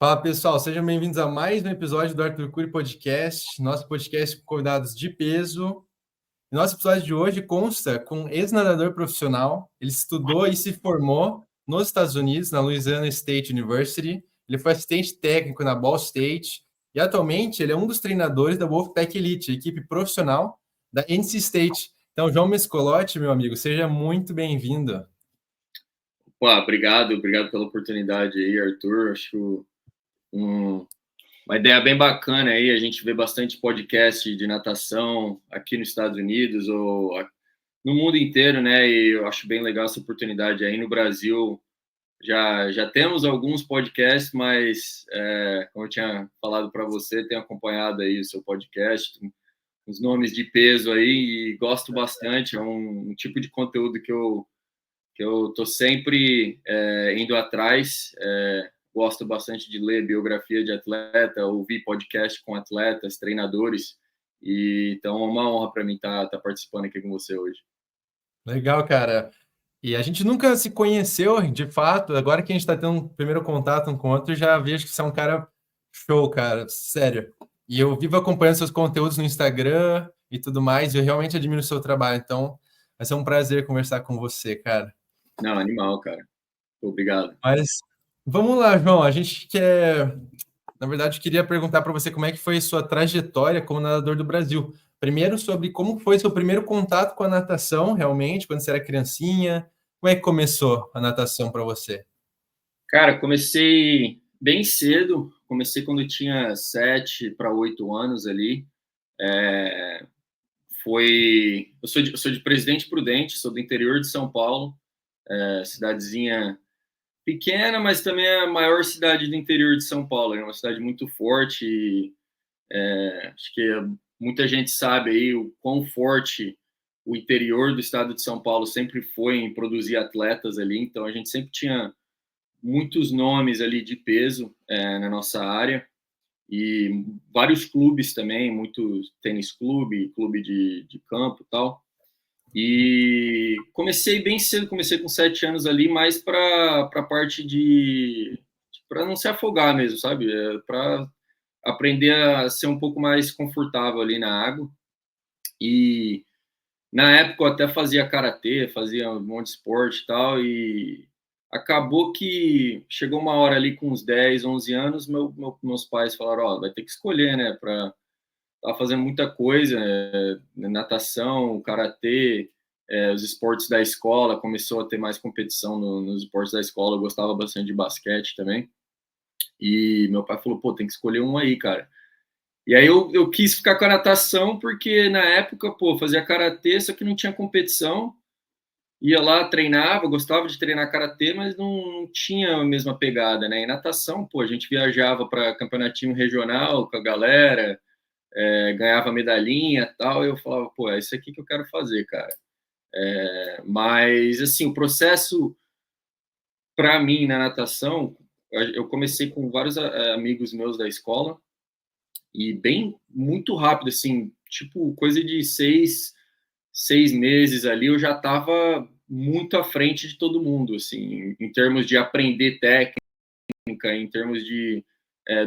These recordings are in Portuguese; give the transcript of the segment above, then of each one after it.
Fala pessoal, sejam bem-vindos a mais um episódio do Arthur Cury Podcast, nosso podcast com convidados de peso. Nosso episódio de hoje consta com um ex-nadador profissional. Ele estudou e se formou nos Estados Unidos, na Louisiana State University. Ele foi assistente técnico na Ball State e atualmente ele é um dos treinadores da Wolfpack Elite, equipe profissional da NC State. Então, João Mescolotti, meu amigo, seja muito bem-vindo. Obrigado pela oportunidade aí, Arthur. Acho uma ideia bem bacana aí. A gente vê bastante podcast de natação aqui nos Estados Unidos ou no mundo inteiro, né? E eu acho bem legal essa oportunidade aí. No Brasil já temos alguns podcasts, mas como eu tinha falado para você, tenho acompanhado aí o seu podcast, os nomes de peso aí, e gosto bastante. É um tipo de conteúdo que eu estou sempre indo atrás. Gosto bastante de ler biografia de atleta, ouvir podcast com atletas, treinadores. Então é uma honra para mim estar participando aqui com você hoje. Legal, cara. E a gente nunca se conheceu, de fato. Agora que a gente está tendo um primeiro contato um com o outro, já vejo que você é um cara show, cara. Sério. E eu vivo acompanhando seus conteúdos no Instagram e tudo mais. E eu realmente admiro o seu trabalho. Então, vai ser um prazer conversar com você, cara. Não, animal, cara. Obrigado. Mas vamos lá, João. A gente quer... Na verdade, queria perguntar para você como é que foi a sua trajetória como nadador do Brasil. Primeiro, sobre como foi seu primeiro contato com a natação, realmente, quando você era criancinha. Como é que começou a natação para você? Cara, comecei bem cedo. Comecei quando eu tinha 7 para 8 anos ali. Eu sou de Presidente Prudente, sou do interior de São Paulo, cidadezinha pequena, mas também é a maior cidade do interior de São Paulo. É uma cidade muito forte. E, acho que muita gente sabe aí o quão forte o interior do estado de São Paulo sempre foi em produzir atletas ali. Então a gente sempre tinha muitos nomes ali de peso na nossa área, e vários clubes também, muito tênis clube, clube de campo e tal. E comecei bem cedo, comecei com 7 anos ali, mais para a parte para não se afogar mesmo, sabe? Para aprender a ser um pouco mais confortável ali na água. E na época eu até fazia karatê, fazia um monte de esporte e tal, e acabou que chegou uma hora ali com uns 10, 11 anos, meus pais falaram, ó, vai ter que escolher, né, tava fazendo muita coisa, natação, karatê, os esportes da escola, começou a ter mais competição nos esportes da escola, eu gostava bastante de basquete também, e meu pai falou, pô, tem que escolher um aí, cara. E aí eu quis ficar com a natação, porque na época, pô, fazia karatê, só que não tinha competição, ia lá, treinava, gostava de treinar karatê, mas não tinha a mesma pegada, né? E natação, pô, a gente viajava para campeonatinho regional com a galera, ganhava medalhinha e tal, e eu falava, pô, é isso aqui que eu quero fazer, cara. Mas, assim, o processo, para mim, na natação, eu comecei com vários amigos meus da escola, e muito rápido, assim, tipo, coisa de 6 meses ali, eu já estava muito à frente de todo mundo, assim, em termos de aprender técnica, em termos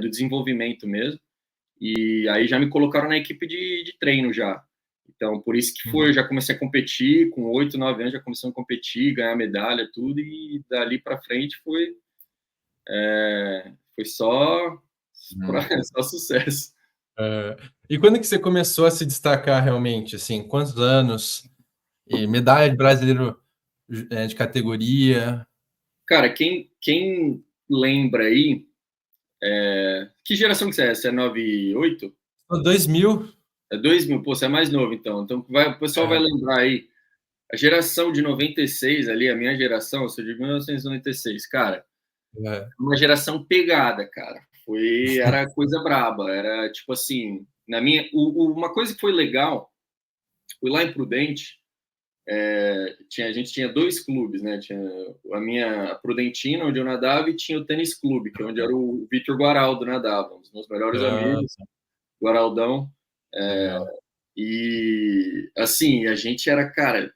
do desenvolvimento mesmo. E aí já me colocaram na equipe de treino já. Então, por isso que eu já comecei a competir, com 8, 9 anos já comecei a competir, ganhar medalha, tudo, e dali para frente foi só sucesso. E quando que você começou a se destacar realmente, assim, quantos anos? E medalha de brasileiro de categoria? Cara, quem lembra aí, que geração que você é? Você é 98? 2000? É 2000, pô, você é mais novo, então. Então, o pessoal vai lembrar aí. A geração de 96 ali, a minha geração, eu sou de 1996, cara, uma geração pegada, cara. Era coisa braba, era tipo assim, uma coisa que foi legal, fui lá em Prudente, a gente tinha 2 clubes, né? Tinha a Prudentina, onde eu nadava, e tinha o Tênis Clube, que é onde era o Vitor Guaraldo nadava, um dos meus melhores amigos, Guaraldão. Legal. E assim, a gente era, cara,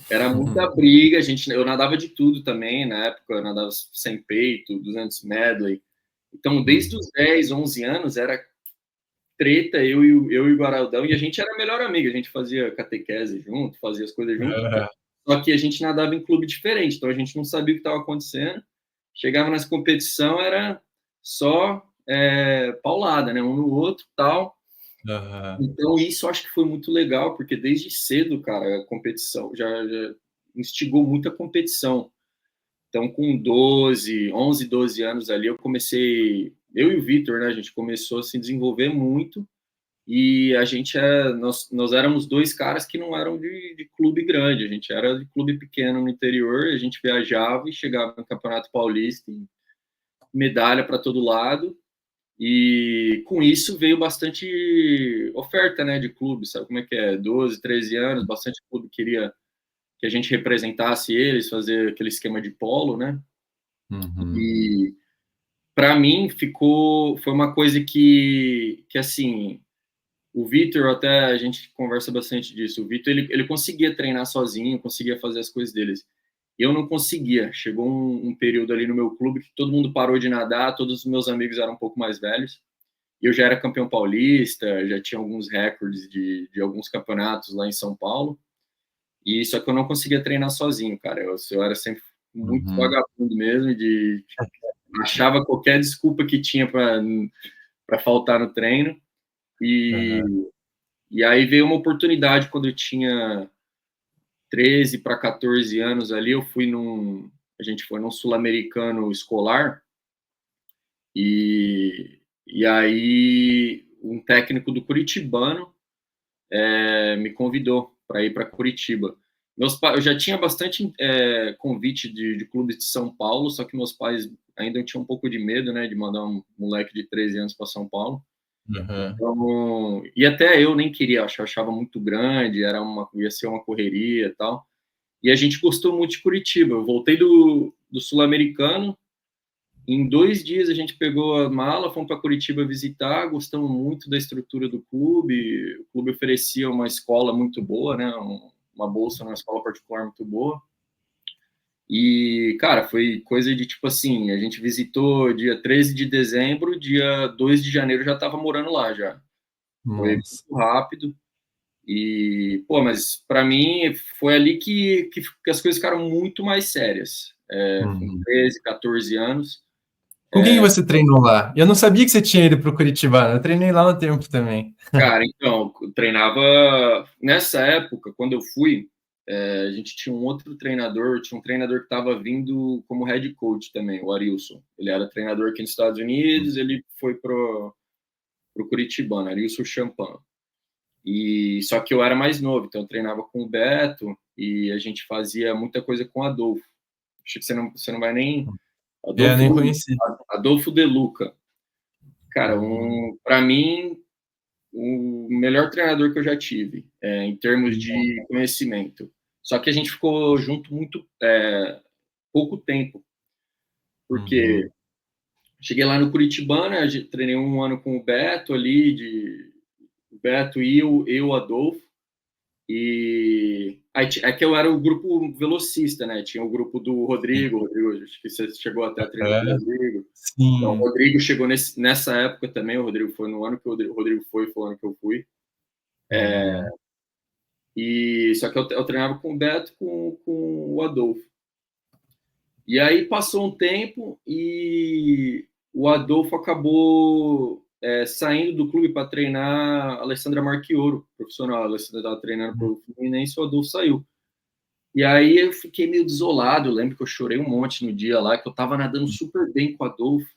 era muita briga, eu nadava de tudo também, na época eu nadava 100 peito, 200 medley, Então, desde os 10, 11 anos, era treta, eu e o Guaraldão, e a gente era melhor amigo, a gente fazia catequese junto, fazia as coisas junto, só que a gente nadava em clube diferente, então a gente não sabia o que estava acontecendo. Chegava nessa competição, era só paulada, né? Um no outro, tal. Então, isso eu acho que foi muito legal, porque desde cedo, cara, a competição já instigou muita competição. Então, com 11, 12 anos ali, eu comecei, eu e o Vitor, né? A gente começou a se desenvolver muito, e a gente nós éramos dois caras que não eram de clube grande, a gente era de clube pequeno no interior, a gente viajava e chegava no Campeonato Paulista, medalha para todo lado, e com isso veio bastante oferta, né, de clube, sabe como é que é? 12, 13 anos, bastante clube queria que a gente representasse eles, fazer aquele esquema de polo, né? E para mim foi uma coisa que assim, o Vitor, até a gente conversa bastante disso, o Vitor, ele conseguia treinar sozinho, conseguia fazer as coisas deles. Eu não conseguia. Chegou um período ali no meu clube que todo mundo parou de nadar, todos os meus amigos eram um pouco mais velhos. Eu já era campeão paulista, já tinha alguns recordes de alguns campeonatos lá em São Paulo. E só que eu não conseguia treinar sozinho, cara. Eu era sempre muito vagabundo mesmo, achava qualquer desculpa que tinha para faltar no treino. E aí veio uma oportunidade quando eu tinha 13 para 14 anos ali, a gente foi num sul-americano escolar, e aí um técnico do Curitibano me convidou para ir para Curitiba. Eu já tinha bastante convite de clubes de São Paulo, só que meus pais ainda tinham um pouco de medo, né, de mandar um moleque de 13 anos para São Paulo. Então, e até eu nem queria, eu achava muito grande, ia ser uma correria e tal. E a gente gostou muito de Curitiba. Eu voltei do Sul-Americano. Em 2 dias a gente pegou a mala, fomos para Curitiba visitar, gostamos muito da estrutura do clube. O clube oferecia uma escola muito boa, né? Uma bolsa numa escola particular muito boa. E, cara, foi coisa de tipo assim: a gente visitou dia 13 de dezembro, dia 2 de janeiro já estava morando lá já. Foi muito rápido. E, pô, mas para mim foi ali que as coisas ficaram muito mais sérias. Com 13, 14 anos. Com quem você treinou lá? Eu não sabia que você tinha ido para o Curitibano. Eu treinei lá no tempo também. Cara, então, eu treinava. Nessa época, quando eu fui, a gente tinha um outro treinador, tinha um treinador que estava vindo como head coach também, o Arilson. Ele era treinador aqui nos Estados Unidos, ele foi pro Curitibano, Arilson Champagne. E só que eu era mais novo, então eu treinava com o Beto e a gente fazia muita coisa com o Adolfo. Acho que você não vai nem. Eu nem conheci. Adolfo De Luca. Cara, para mim, o melhor treinador que eu já tive, em termos de conhecimento. Só que a gente ficou junto muito pouco tempo, porque cheguei lá no Curitibano, treinei um ano com o Beto ali, o Beto e eu, Adolfo. E aí, é que eu era o grupo velocista, né? Tinha o grupo do Rodrigo, acho que você chegou até a treinar com o Rodrigo. Sim. Então, o Rodrigo chegou nessa época também, o Rodrigo foi no ano que o Rodrigo foi o ano que eu fui. E só que eu treinava com o Beto, com o Adolfo. E aí passou um tempo e o Adolfo acabou saindo do clube para treinar a Alessandra Marchioro, profissional. A Alessandra estava treinando para o Fluminense e o Adolfo saiu. E aí eu fiquei meio desolado. Eu lembro que eu chorei um monte no dia lá, que eu estava nadando super bem com o Adolfo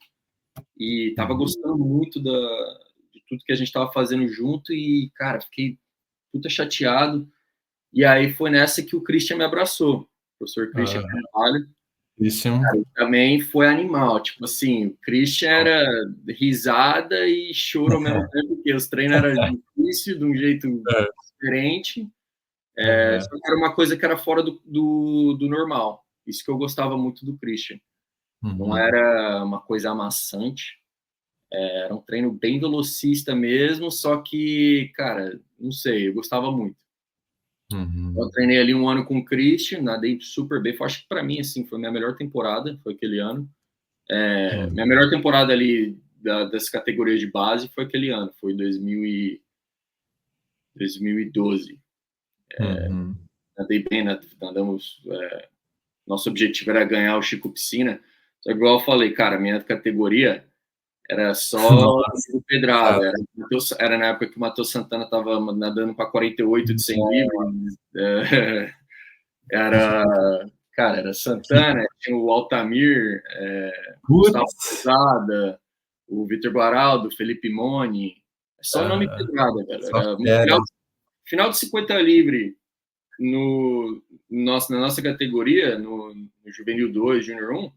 e estava gostando muito de tudo que a gente estava fazendo junto. E, cara, fiquei puta chateado. E aí foi nessa que o Christian me abraçou, o professor Christian Carvalho. Cara, também foi animal, tipo assim, o Christian era risada e choro ao mesmo tempo, porque os treinos eram difíceis, de um jeito diferente, só que era uma coisa que era fora do normal, isso que eu gostava muito do Christian, não era uma coisa amassante, era um treino bem velocista mesmo, só que, cara, não sei, eu gostava muito. Eu treinei ali um ano com o Christian, nadei super bem. Acho que para mim, assim, foi a minha melhor temporada, foi aquele ano. Minha melhor temporada ali das categorias de base foi aquele ano, foi 2012. Andei bem, andamos, nosso objetivo era ganhar o Chico Piscina, só que igual eu falei, cara, minha categoria era só pedrada, era na época que o Matheus Santana estava nadando para 48 de 100 livre, era Santana, tinha o Altamir, Gustavo Pesada, o Vitor Guaraldo, o Felipe Moni, só nome pedrada, velho. Era final de 50 livre na nossa categoria, no Juvenil 2, Júnior 1,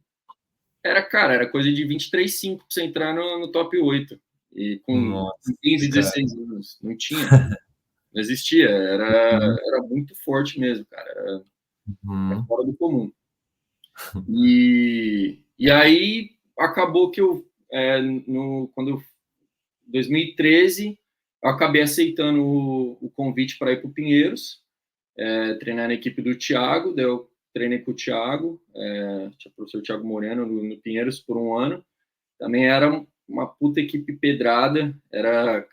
era coisa de 23,5 para você entrar no top 8. E com 15, 16 anos, não tinha. Não existia. Era muito forte mesmo, cara. Era fora do comum. E aí acabou que quando 2013, eu acabei aceitando o convite para ir para o Pinheiros, treinar na equipe do Thiago. Daí eu treinei com o Thiago, tinha o professor Thiago Moreno no Pinheiros por um ano. Também era uma puta equipe pedrada. A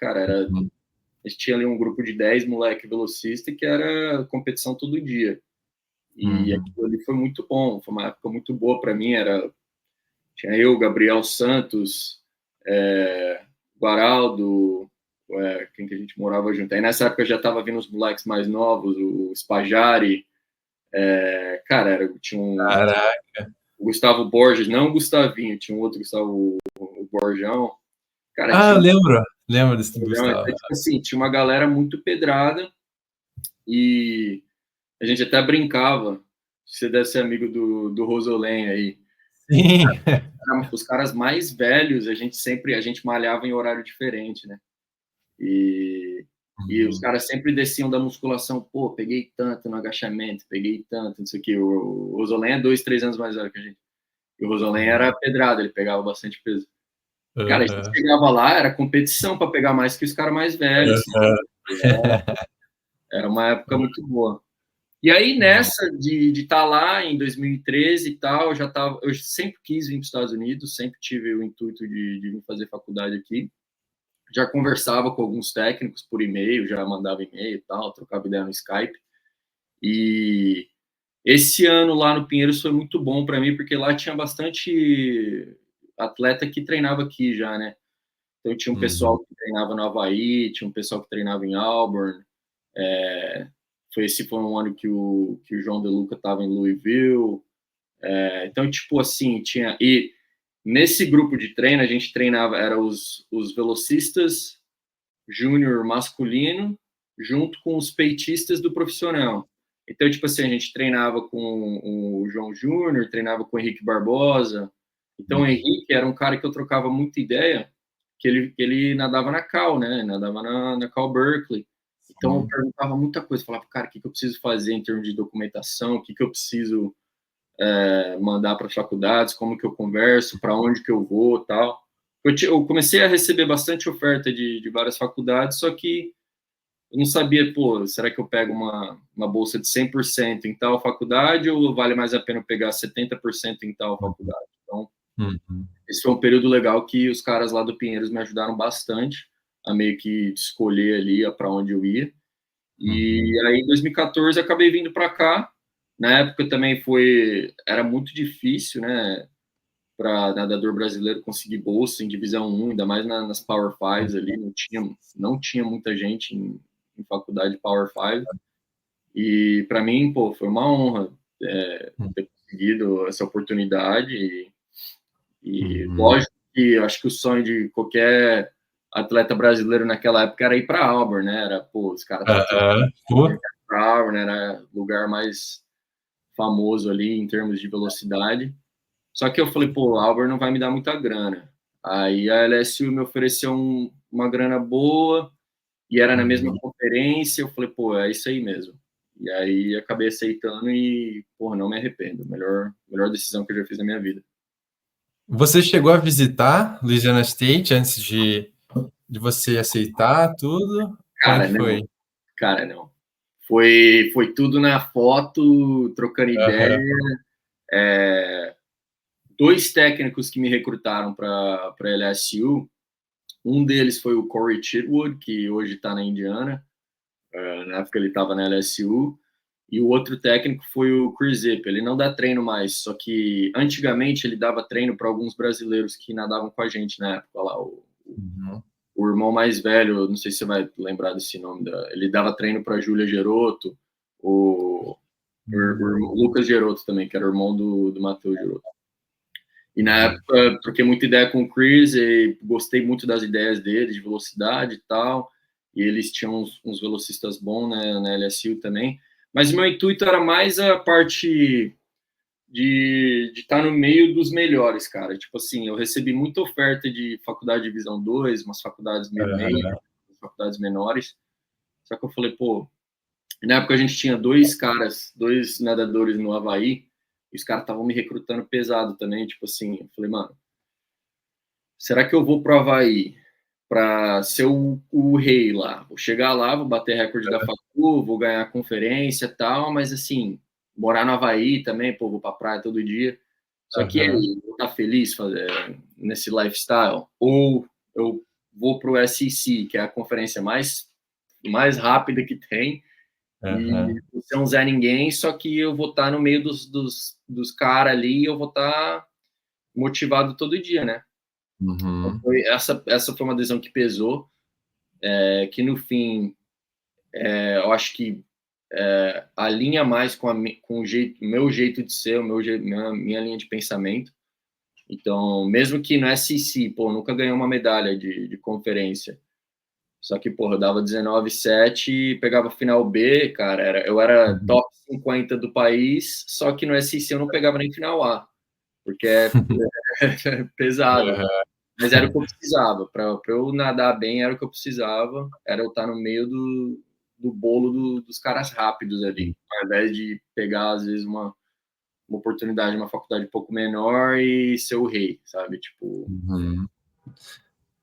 gente tinha ali um grupo de 10 moleque velocista que era competição todo dia. E aquilo ali foi muito bom, foi uma época muito boa para mim. Tinha eu, Gabriel Santos, Guaraldo, quem que a gente morava junto. Aí nessa época já estava vindo os moleques mais novos, o Spajari, tinha o Gustavo Borges, não o Gustavinho, tinha um outro Gustavo, o Borjão. Cara, eu lembro desse Gustavo. Então, tipo assim, tinha uma galera muito pedrada e a gente até brincava, se você deve ser amigo do Rosolém aí. Sim. Os caras mais velhos, a gente malhava em horário diferente, né? E os caras sempre desciam da musculação, pô, peguei tanto no agachamento, peguei tanto, não sei o que. O Rosolém é 2, 3 anos mais velho que a gente. E o Rosolém era pedrado, ele pegava bastante peso. Cara, a gente chegava lá, era competição para pegar mais que os caras mais velhos. Era uma época muito boa. E aí, nessa de estar lá em 2013 e tal, eu sempre quis vir para os Estados Unidos, sempre tive o intuito de vir fazer faculdade aqui. Já conversava com alguns técnicos por e-mail, já mandava e-mail e tal, trocava ideia no Skype. E esse ano lá no Pinheiros foi muito bom para mim, porque lá tinha bastante atleta que treinava aqui já, né? Então tinha um pessoal que treinava no Havaí, tinha um pessoal que treinava em Auburn. Esse foi um ano que o João De Luca estava em Louisville. Então, tipo assim, tinha... E nesse grupo de treino, a gente treinava, eram os velocistas júnior masculino, junto com os peitistas do profissional. Então, tipo assim, a gente treinava com o João Júnior, treinava com o Henrique Barbosa. Então, o Henrique era um cara que eu trocava muita ideia, que ele nadava na Cal, né? Nadava na Cal Berkeley. Então, eu perguntava muita coisa. Falava, cara, o que eu preciso fazer em termos de documentação? O que eu preciso mandar para as faculdades? Como que eu converso? Para onde que eu vou? Tal. Eu comecei a receber bastante oferta de várias faculdades, só que eu não sabia, pô, será que eu pego uma bolsa de 100% em tal faculdade ou vale mais a pena pegar 70% em tal faculdade? Então, esse foi um período legal que os caras lá do Pinheiros me ajudaram bastante a meio que escolher ali para onde eu ia. E aí, em 2014, eu acabei vindo para cá. Na época também era muito difícil, né, para nadador brasileiro conseguir bolsa em divisão 1, ainda mais nas Power 5 ali, não tinha muita gente em faculdade Power 5. E para mim, pô, foi uma honra ter conseguido essa oportunidade. E lógico que eu acho que o sonho de qualquer atleta brasileiro naquela época era ir para Auburn, né? Era, pô, os caras para Auburn, era o lugar mais famoso ali em termos de velocidade. Só que eu falei, pô, Auburn não vai me dar muita grana. Aí a LSU me ofereceu uma grana boa e era na mesma conferência. Eu falei, pô, é isso aí mesmo. E aí acabei aceitando e, pô, não me arrependo. Melhor decisão que eu já fiz na minha vida. Você chegou a visitar Louisiana State antes de você aceitar tudo? Cara, Como foi? Não. Cara, não. Foi tudo na foto, trocando ideia. 2 técnicos que me recrutaram para a LSU. Um deles foi o Corey Chitwood, que hoje está na Indiana. Na época ele estava na LSU. E o outro técnico foi o Chris Zip. Ele não dá treino mais, só que antigamente ele dava treino para alguns brasileiros que nadavam com a gente na época lá. O irmão mais velho, não sei se você vai lembrar desse nome, ele dava treino para a Júlia Gerotto, o Lucas Gerotto também, que era o irmão do Matheus Gerotto. E na época troquei muita ideia com o Chris e gostei muito das ideias dele, de velocidade e tal. E eles tinham uns velocistas bons, né, na LSU também. Mas o meu intuito era mais a parte de estar no meio dos melhores, cara. Tipo assim, eu recebi muita oferta de faculdade de Divisão 2, umas faculdades meio, faculdades menores. Só que eu falei, pô, na época a gente tinha 2 nadadores no Havaí, e os caras estavam me recrutando pesado também, tipo assim, eu falei, mano, será que eu vou pro Havaí para ser o rei lá? Vou chegar lá, vou bater recorde da facu, vou ganhar conferência e tal, mas assim, morar no Havaí também, pô, vou pra praia todo dia. Só que aí, vou estar feliz nesse lifestyle? Ou eu vou pro SEC, que é a conferência mais rápida que tem, e você é um Zé Ninguém, só que eu vou estar no meio dos caras ali e eu vou estar motivado todo dia, né? Então, essa foi uma decisão que pesou, que no fim, eu acho que alinha mais com o meu jeito de ser, minha linha de pensamento. Então, mesmo que no SEC, pô, nunca ganhei uma medalha de conferência. Só que, porra, eu dava 19,7 e pegava final B, cara. Eu era top 50 do país, só que no SEC eu não pegava nem final A, porque é pesado. Mas era o que eu precisava. Para eu nadar bem, era o que eu precisava. Era eu estar no meio do bolo dos caras rápidos ali, ao invés de pegar, às vezes, uma oportunidade, uma faculdade um pouco menor e ser o rei, sabe? Tipo.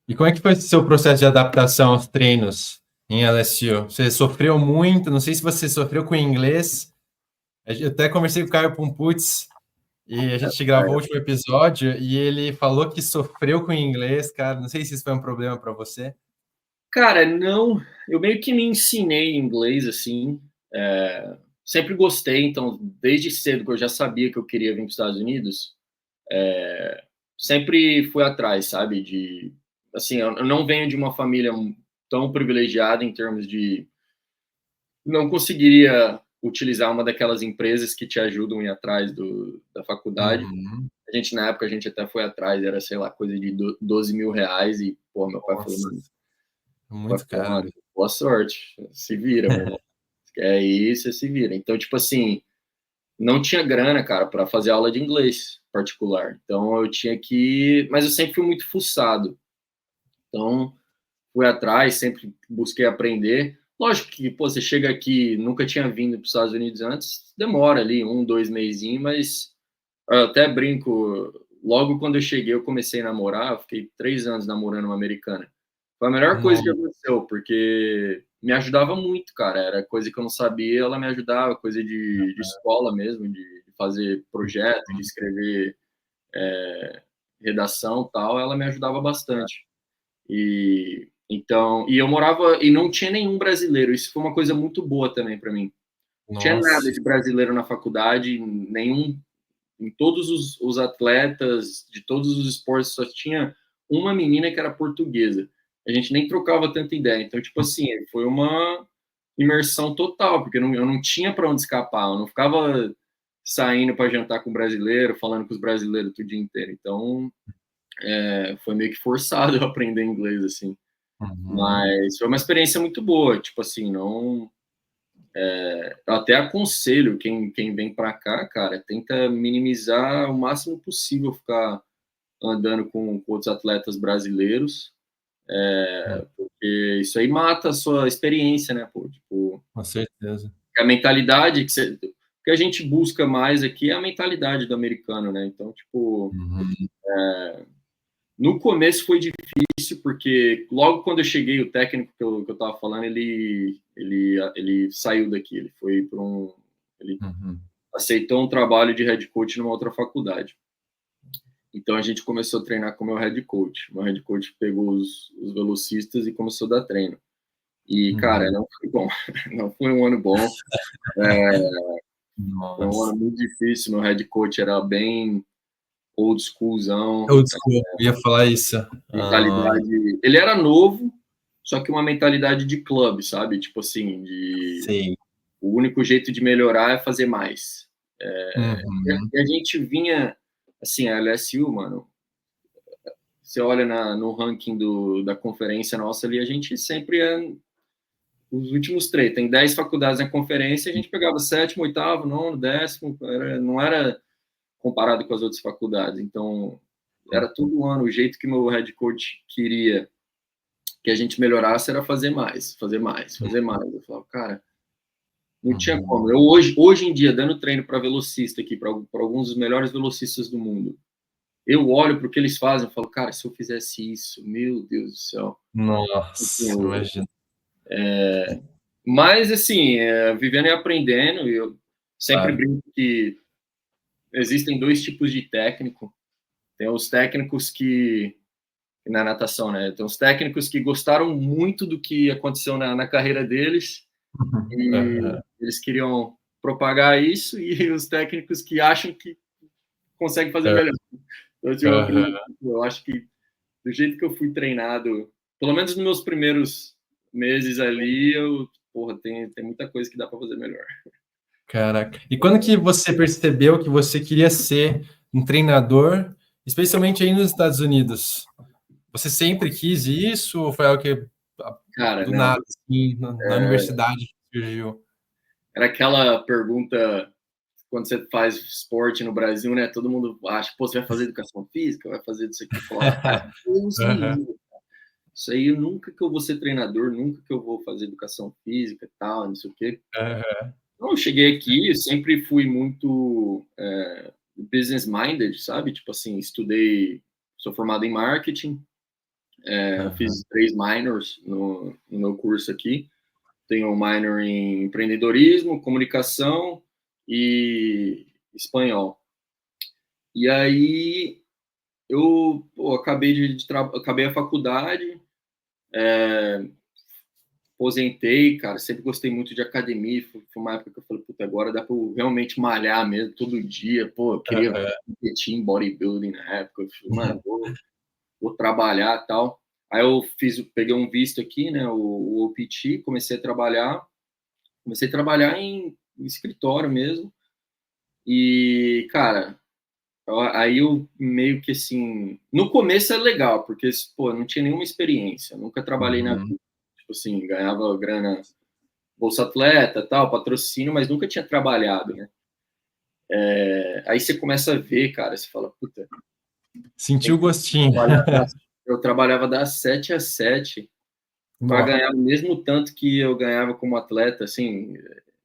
E como é que foi o seu processo de adaptação aos treinos em LSU? Você sofreu muito? Não sei se você sofreu com inglês. Eu até conversei com o Caio Pumputz e a gente gravou o último episódio e ele falou que sofreu com inglês, cara. Não sei se isso foi um problema para você. Cara, não. Eu meio que me ensinei inglês, assim. Sempre gostei, então, desde cedo que eu já sabia que eu queria vir para os Estados Unidos, sempre fui atrás, sabe? Assim, eu não venho de uma família tão privilegiada em termos de. Não conseguiria utilizar uma daquelas empresas que te ajudam a ir atrás da faculdade. Na época, a gente até foi atrás, era, sei lá, coisa de R$12 mil, e, pô, meu pai falou, mano, muito caro. Boa sorte, se vira, meu irmão. É isso, se vira. Então, tipo assim, não tinha grana, cara, para fazer aula de inglês particular. Então, eu tinha que. Mas eu sempre fui muito fuçado. Então, fui atrás, sempre busquei aprender. Lógico que, pô, você chega aqui, nunca tinha vindo para os Estados Unidos antes, demora ali 2 mesinhos, mas eu até brinco. Logo quando eu cheguei, eu comecei a namorar, eu fiquei 3 anos namorando uma americana. Foi a melhor coisa que aconteceu, porque me ajudava muito, cara. Era coisa que eu não sabia, ela me ajudava, coisa de escola mesmo, de fazer projeto, de escrever redação, tal. Ela me ajudava bastante. E eu morava e não tinha nenhum brasileiro. Isso foi uma coisa muito boa também para mim. Não tinha nada de brasileiro na faculdade, nenhum. Em todos os atletas de todos os esportes só tinha uma menina que era portuguesa. A gente nem trocava tanta ideia. Então, tipo assim, foi uma imersão total, porque eu não tinha para onde escapar. Eu não ficava saindo para jantar com brasileiro, falando com os brasileiros o dia inteiro. Então, foi meio que forçado eu aprender inglês, assim. Mas foi uma experiência muito boa. Tipo assim, não. Eu até aconselho quem vem para cá, cara, tenta minimizar o máximo possível ficar andando com outros atletas brasileiros, porque isso aí mata a sua experiência, né, pô? Tipo, Com certeza. a mentalidade que a gente busca mais aqui é a mentalidade do americano, né? Então, tipo, no começo foi difícil, porque logo quando eu cheguei, o técnico que eu tava falando, ele saiu daqui, ele foi para ele aceitou um trabalho de head coach numa outra faculdade. Então a gente começou a treinar com o meu head coach. O meu head coach pegou os velocistas e começou a dar treino. E, cara, não foi bom. Não foi um ano bom. Foi um ano muito difícil. Meu head coach era bem old schoolzão. Old school, eu ia falar isso. Mentalidade. Ele era novo, só que uma mentalidade de clube, sabe? Tipo assim, Sim. O único jeito de melhorar é fazer mais. E a gente vinha, assim, a LSU, mano, você olha no ranking da conferência nossa ali, a gente sempre é os últimos 3. Tem 10 faculdades na conferência, a gente pegava 7º, 8º, 9º, 10º, não era comparado com as outras faculdades. Então, era todo ano, o jeito que meu head coach queria que a gente melhorasse era fazer mais, fazer mais, fazer mais. Eu falava, cara, não tinha como. Eu hoje em dia, dando treino para velocista aqui, para alguns dos melhores velocistas do mundo, eu olho para o que eles fazem e falo, cara, se eu fizesse isso, meu Deus do céu. Nossa, imagina. Mas, assim, vivendo e aprendendo, eu sempre brinco que existem 2 tipos de técnico. Tem os técnicos que, na natação, né? Tem os técnicos que gostaram muito do que aconteceu na carreira deles e eles queriam propagar isso, e os técnicos que acham que conseguem fazer melhor. Então, eu acho que do jeito que eu fui treinado, pelo menos nos meus primeiros meses ali, tem muita coisa que dá para fazer melhor. Caraca. E quando que você percebeu que você queria ser um treinador, especialmente aí nos Estados Unidos? Você sempre quis isso ou foi algo que Cara, do não. nada, assim, na universidade surgiu? Era aquela pergunta quando você faz esporte no Brasil, né? Todo mundo acha, pô, você vai fazer educação física, vai fazer isso aqui. Isso aí, nunca que eu vou ser treinador, nunca que eu vou fazer educação física e tal, não sei o quê. Então, eu cheguei aqui, eu sempre fui muito business-minded, sabe? Tipo assim, sou formado em marketing, fiz 3 minors no meu curso aqui. Tenho um minor em empreendedorismo, comunicação e espanhol. E aí eu acabei a faculdade, aposentei, cara, sempre gostei muito de academia, foi uma época que eu falei, puta, agora dá para eu realmente malhar mesmo, todo dia, pô, eu queria competir em bodybuilding na época, eu falei, mano, vou trabalhar e tal. Aí eu peguei um visto aqui, né, o OPT, comecei a trabalhar em escritório mesmo, e, cara, aí eu meio que assim, no começo é legal, porque, pô, não tinha nenhuma experiência, nunca trabalhei na vida, tipo assim, ganhava grana, Bolsa Atleta, tal, patrocínio, mas nunca tinha trabalhado, né? Aí você começa a ver, cara, você fala, puta... Sentiu o gostinho. Eu trabalhava das 7 às 7 para ganhar o mesmo tanto que eu ganhava como atleta, assim,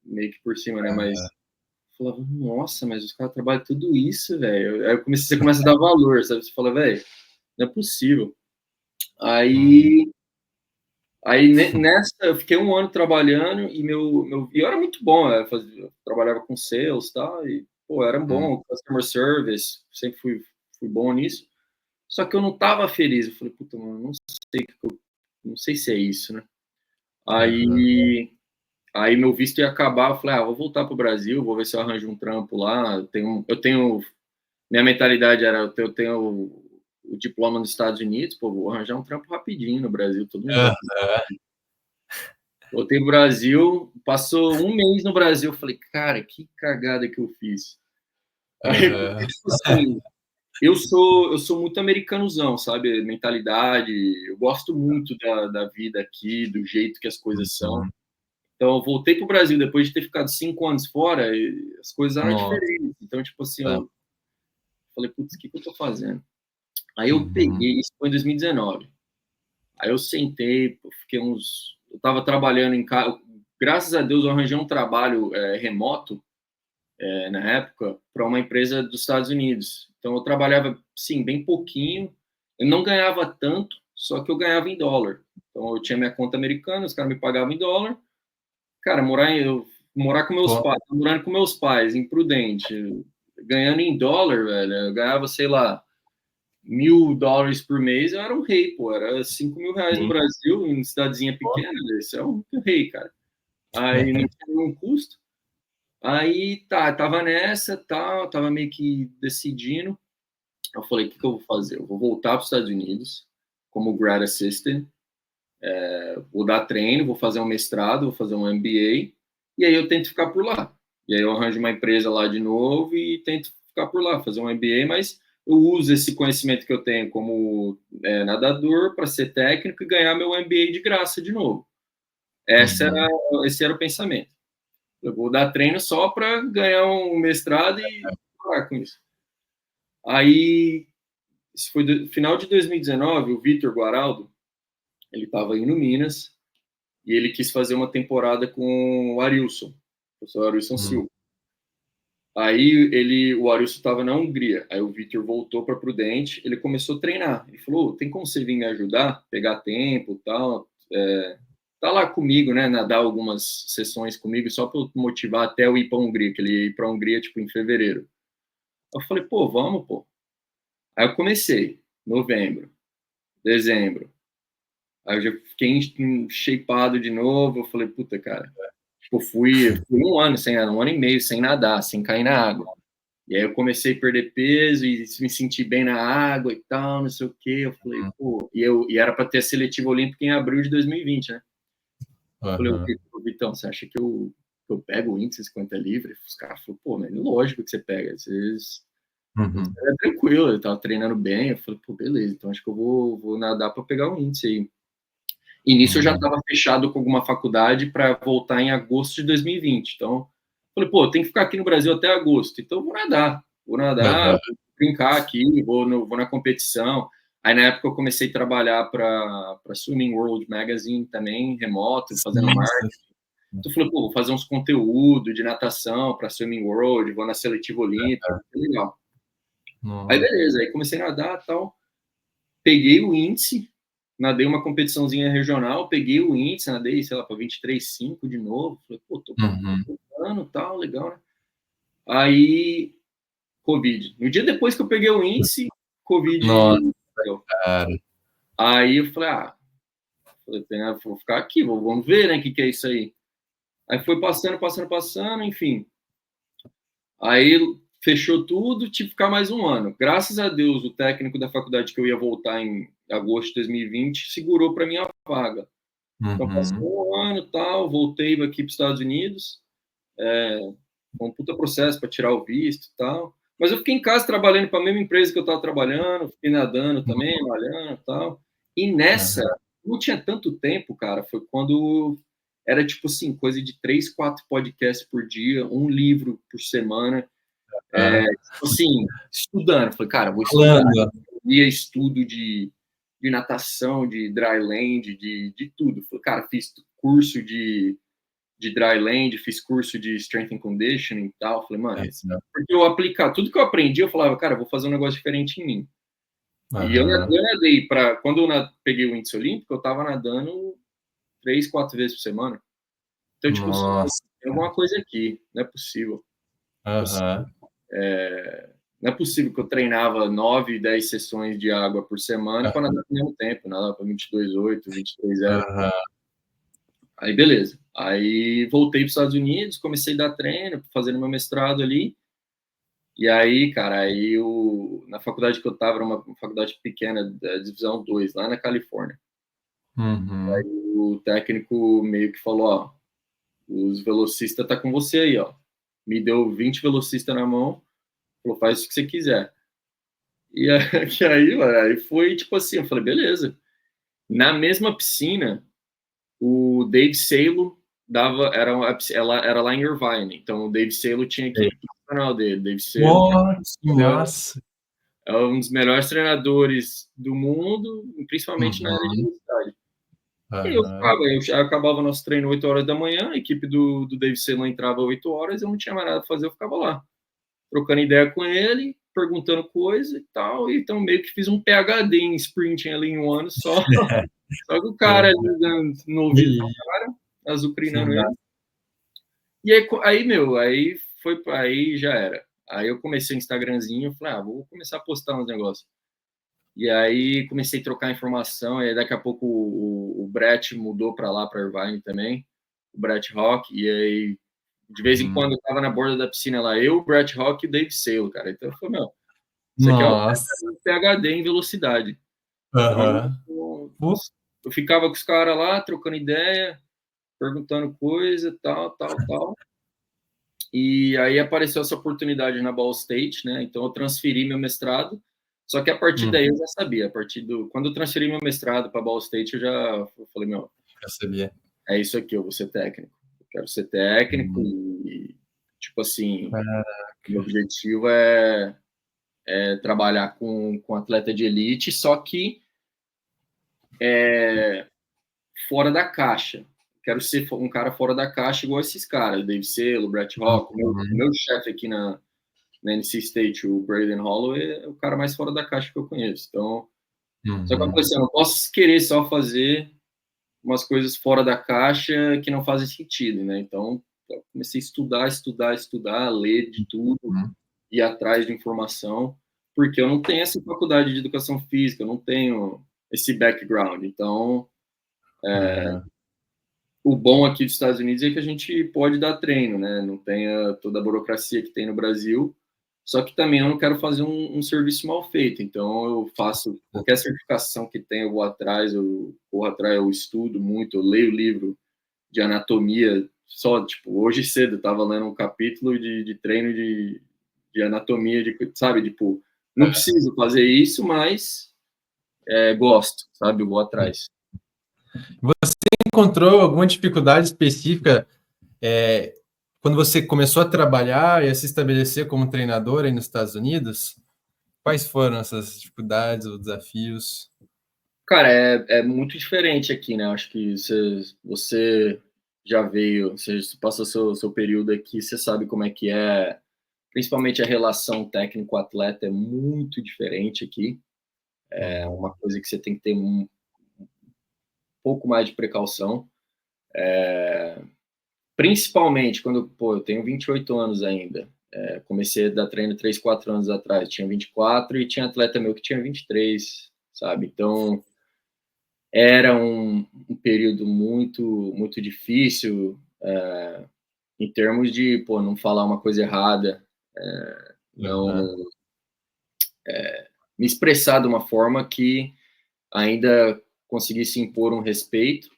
meio que por cima, né? Mas eu falava, nossa, mas os caras trabalham tudo isso, velho. Aí você começa a dar valor, sabe? Você fala, velho, não é possível. Aí nessa, eu fiquei um ano trabalhando e e eu era muito bom, eu trabalhava com sales e tal, e, pô, era bom, customer service, sempre fui bom nisso. Só que eu não tava feliz. Eu falei, puta, mano, não sei se é isso, né? Aí meu visto ia acabar, eu falei, vou voltar pro Brasil, vou ver se eu arranjo um trampo lá. Minha mentalidade era, eu tenho o diploma nos Estados Unidos, pô, vou arranjar um trampo rapidinho no Brasil, todo mundo. Voltei pro Brasil, passou um mês no Brasil, eu falei, cara, que cagada que eu fiz. Aí, tipo assim, eu sou muito americanozão, sabe? Mentalidade, eu gosto muito da vida aqui, do jeito que as coisas são. Então, eu voltei pro Brasil depois de ter ficado 5 anos fora, e as coisas eram diferentes. Então, tipo assim, eu falei, putz, o que eu tô fazendo? Aí eu peguei, isso foi em 2019. Aí eu sentei, eu tava trabalhando em casa, graças a Deus eu arranjei um trabalho remoto, na época, para uma empresa dos Estados Unidos. Então, eu trabalhava, sim, bem pouquinho. Eu não ganhava tanto, só que eu ganhava em dólar. Então, eu tinha minha conta americana, os caras me pagavam em dólar. Cara, morar com meus pais, morando com meus pais, imprudente, ganhando em dólar, velho, eu ganhava, sei lá, $1.000 por mês, eu era um rei, pô. Era R$5.000 no Brasil, em cidadezinha pequena. Isso é um rei, cara. Aí não tinha nenhum custo. Aí tava nessa, tal, tava meio que decidindo. Eu falei, o que eu vou fazer? Eu vou voltar para os Estados Unidos como grad assistant, vou dar treino, vou fazer um mestrado, vou fazer um MBA, e aí eu tento ficar por lá. E aí eu arranjo uma empresa lá de novo e tento ficar por lá, fazer um MBA, mas eu uso esse conhecimento que eu tenho como nadador para ser técnico e ganhar meu MBA de graça de novo. Esse era o pensamento. Eu vou dar treino só para ganhar um mestrado e parar com isso. Aí, isso foi no final de 2019, o Vitor Guaraldo, ele estava aí no Minas, e ele quis fazer uma temporada com o Arilson, o professor Arilson Silva. Aí o Arilson estava na Hungria, aí o Vitor voltou para Prudente, ele começou a treinar. Ele falou, tem como você vir me ajudar, pegar tempo e tal, tá lá comigo, né, nadar algumas sessões comigo, só para motivar até eu ir para a Hungria, que ele ia ir para a Hungria, tipo, em fevereiro. Eu falei, pô, vamos, pô. Aí eu comecei, novembro, dezembro. Aí eu já fiquei shapeado de novo, eu falei, puta, cara. Tipo, fui um ano e meio sem nadar, sem cair na água. E aí eu comecei a perder peso e me sentir bem na água e tal, não sei o quê. Eu falei, pô... E era para ter a seletiva olímpica em abril de 2020, né? Eu falei, Vitão, você acha que eu pego o índice 50 livre? Os caras falaram, pô, mas lógico que você pega. É tranquilo, eu tava treinando bem. Eu falei, pô, beleza, então acho que eu vou nadar para pegar o índice aí. E nisso eu já estava fechado com alguma faculdade para voltar em agosto de 2020. Então, falei, pô, tem que ficar aqui no Brasil até agosto. Então, eu vou nadar, vou brincar aqui, vou na competição. Aí, na época, eu comecei a trabalhar para Swimming World Magazine também, remoto, fazendo marketing. Então, eu falei, pô, vou fazer uns conteúdos de natação para Swimming World, vou na seletiva olímpica, legal. Aí, beleza, aí comecei a nadar e tal. Peguei o índice, nadei uma competiçãozinha regional, peguei o índice, nadei, sei lá, para 23,5 de novo. Falei, pô, tô voltando, tal, legal, né? Aí, Covid. No dia depois que eu peguei o índice, Covid. Nossa, cara. Aí eu falei, vou ficar aqui, vamos ver, né, o que é isso aí. Aí foi passando, enfim. Aí fechou tudo, tive que ficar mais um ano. Graças a Deus, o técnico da faculdade que eu ia voltar em agosto de 2020 segurou para minha vaga. Então, passou um ano e tal, voltei aqui para os Estados Unidos, com um puta processo para tirar o visto e tal. Mas eu fiquei em casa trabalhando para a mesma empresa que eu estava trabalhando, fiquei nadando também, malhando e tal. E nessa, não tinha tanto tempo, cara, foi quando era tipo assim, coisa de 3, 4 podcasts por dia, um livro por semana. Tipo assim, estudando. Falei, cara, vou estudar. Ia estudo de natação, de dryland, de tudo. Falei, cara, fiz curso de dryland, fiz curso de strength and conditioning e tal. Falei, mano, porque eu aplicar tudo que eu aprendi, eu falava, cara, eu vou fazer um negócio diferente em mim. E eu nadei quando eu peguei o índice olímpico, eu tava nadando 3, 4 vezes por semana. Então, tipo, tem alguma coisa aqui, não é possível. Não é possível que eu treinava 9, 10 sessões de água por semana para nadar ao mesmo tempo, nadar para 22,8, 23,0. Aí, beleza. Aí, voltei para os Estados Unidos, comecei a dar treino, fazendo meu mestrado ali. E aí, cara, na faculdade que eu estava, era uma faculdade pequena, da Divisão 2, lá na Califórnia. Aí o técnico meio que falou, ó, os velocistas tá com você aí, ó. Me deu 20 velocistas na mão, falou, faz o que você quiser. E aí foi tipo assim, eu falei, beleza. Na mesma piscina, o Dave Salo era lá em Irvine, então o Dave Salo tinha equipe profissional dele. Dave Salo é um dos melhores treinadores do mundo, principalmente na área de velocidade. E eu acabava nosso treino 8 horas da manhã, a equipe do Dave Salo entrava 8 horas, eu não tinha mais nada a fazer, eu ficava lá, trocando ideia com ele, perguntando coisa e tal, e então meio que fiz um PhD em sprinting ali em um ano só. Só que o cara ali no ouvido do cara, azucrinando ele. E aí já era. Aí eu comecei o Instagramzinho, eu falei, vou começar a postar uns negócios. E aí comecei a trocar informação, e aí daqui a pouco o Brett mudou para lá, para Irvine também, o Brett Rock, e aí de vez em quando eu tava na borda da piscina lá, eu, o Brett Rock e o Dave Sale, cara. Então eu falei, meu, isso aqui é o Nossa. PhD em velocidade. Então Aham. Pô, eu ficava com os caras lá, trocando ideia, perguntando coisa, tal, tal, tal. E aí apareceu essa oportunidade na Ball State, né? Então eu transferi meu mestrado. Só que a partir daí eu já sabia, quando eu transferi meu mestrado para Ball State, eu já falei, meu, eu sabia. é isso aqui, eu vou ser técnico. Eu quero ser técnico Hum. e tipo assim, meu Caraca. objetivo é trabalhar com atleta de elite, só que fora da caixa. Quero ser um cara fora da caixa igual esses caras, Dave Selo, Brett Rock. O meu chefe aqui na NC State, o Braden Holloway, é o cara mais fora da caixa que eu conheço. Então, só que eu falei assim, eu não posso querer só fazer umas coisas fora da caixa que não fazem sentido, né? Então, eu comecei a estudar, ler de tudo, ir atrás de informação, porque eu não tenho essa faculdade de educação física, eu não tenho esse background. Então, o bom aqui dos Estados Unidos é que a gente pode dar treino, né? Não tem toda a burocracia que tem no Brasil. Só que também eu não quero fazer um serviço mal feito. Então eu faço qualquer certificação que tenha, eu vou atrás, eu corro atrás, eu estudo muito, eu leio livro de anatomia. Só, tipo, hoje cedo eu estava lendo um capítulo de treino de anatomia, sabe? Tipo, não preciso fazer isso, mas gosto, sabe? Eu vou atrás. Você encontrou alguma dificuldade específica quando você começou a trabalhar e a se estabelecer como treinador aí nos Estados Unidos? Quais foram essas dificuldades ou desafios? Cara, é muito diferente aqui, né? Acho que você já veio, você passou seu período aqui, você sabe como é que é, principalmente a relação técnico-atleta é muito diferente aqui. É uma coisa que você tem que ter um pouco mais de precaução. Principalmente quando, pô, eu tenho 28 anos ainda. Comecei a dar treino 3, 4 anos atrás. Tinha 24 e tinha atleta meu que tinha 23, sabe? Então, era um período muito difícil em termos de, pô, não falar uma coisa errada, não me expressar de uma forma que ainda conseguisse impor um respeito.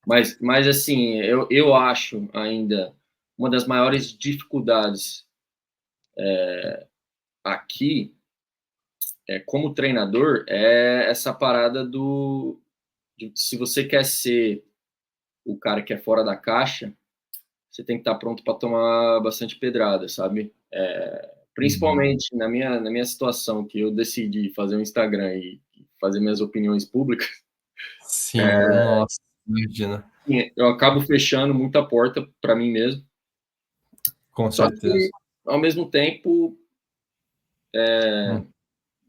Mas assim, eu acho ainda uma das maiores dificuldades aqui, como treinador, é essa parada se você quer ser o cara que é fora da caixa, você tem que estar pronto para tomar bastante pedrada, sabe? Principalmente na minha situação, que eu decidi fazer um Instagram e fazer minhas opiniões públicas, Sim, nossa, imagina. eu acabo fechando muita porta para mim mesmo. Com Só certeza. que, ao mesmo tempo, Hum,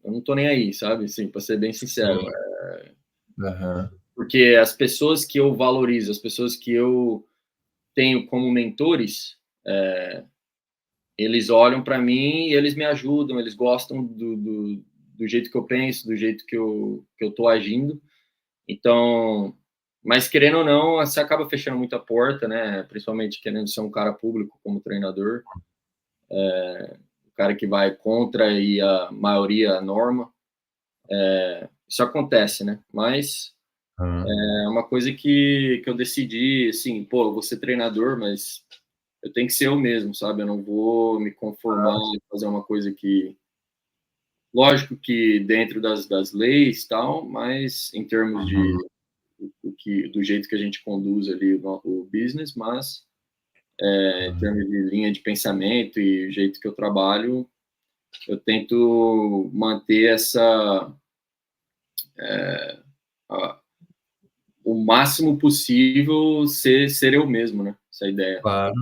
eu não tô nem aí, sabe? Assim, para ser bem sincero. sim. Aham. Porque as pessoas que eu valorizo, as pessoas que eu tenho como mentores, eles olham para mim e eles me ajudam, eles gostam do jeito que eu penso, do jeito que eu tô agindo. Então, mas querendo ou não, você acaba fechando muita porta, né? Principalmente querendo ser um cara público como treinador, o cara que vai contra e a maioria a norma. Isso acontece, né? Mas é uma coisa que eu decidi, assim, pô, eu vou ser treinador, mas eu tenho que ser eu mesmo, sabe? Eu não vou me conformar e fazer uma coisa que, lógico que dentro das leis tal, mas em termos de do jeito que a gente conduz ali o business, mas em termos de linha de pensamento e o jeito que eu trabalho, eu tento manter a, o máximo possível ser eu mesmo, né? Essa ideia. Claro.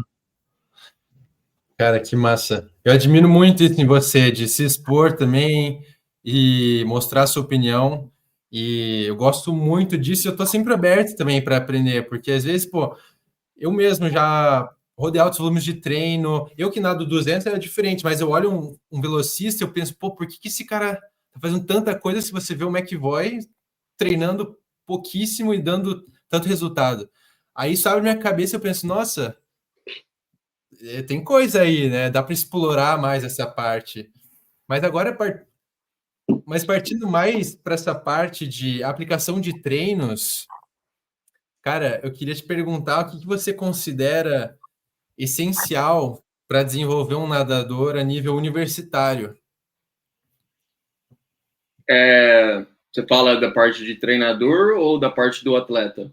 Cara, que massa. Eu admiro muito isso em você, de se expor também e mostrar a sua opinião. E eu gosto muito disso. Eu estou sempre aberto também para aprender, porque às vezes, pô, eu mesmo já rodei altos volumes de treino. Eu que nado 200 era diferente, mas eu olho um velocista e eu penso, pô, por que esse cara tá fazendo tanta coisa se você vê o McVoy treinando pouquíssimo e dando tanto resultado? Aí isso abre minha cabeça e eu penso, nossa, tem coisa aí, né? Dá para explorar mais essa parte. Mas agora, mas partindo mais para essa parte de aplicação de treinos, cara, eu queria te perguntar o que você considera essencial para desenvolver um nadador a nível universitário. Você fala da parte de treinador ou da parte do atleta?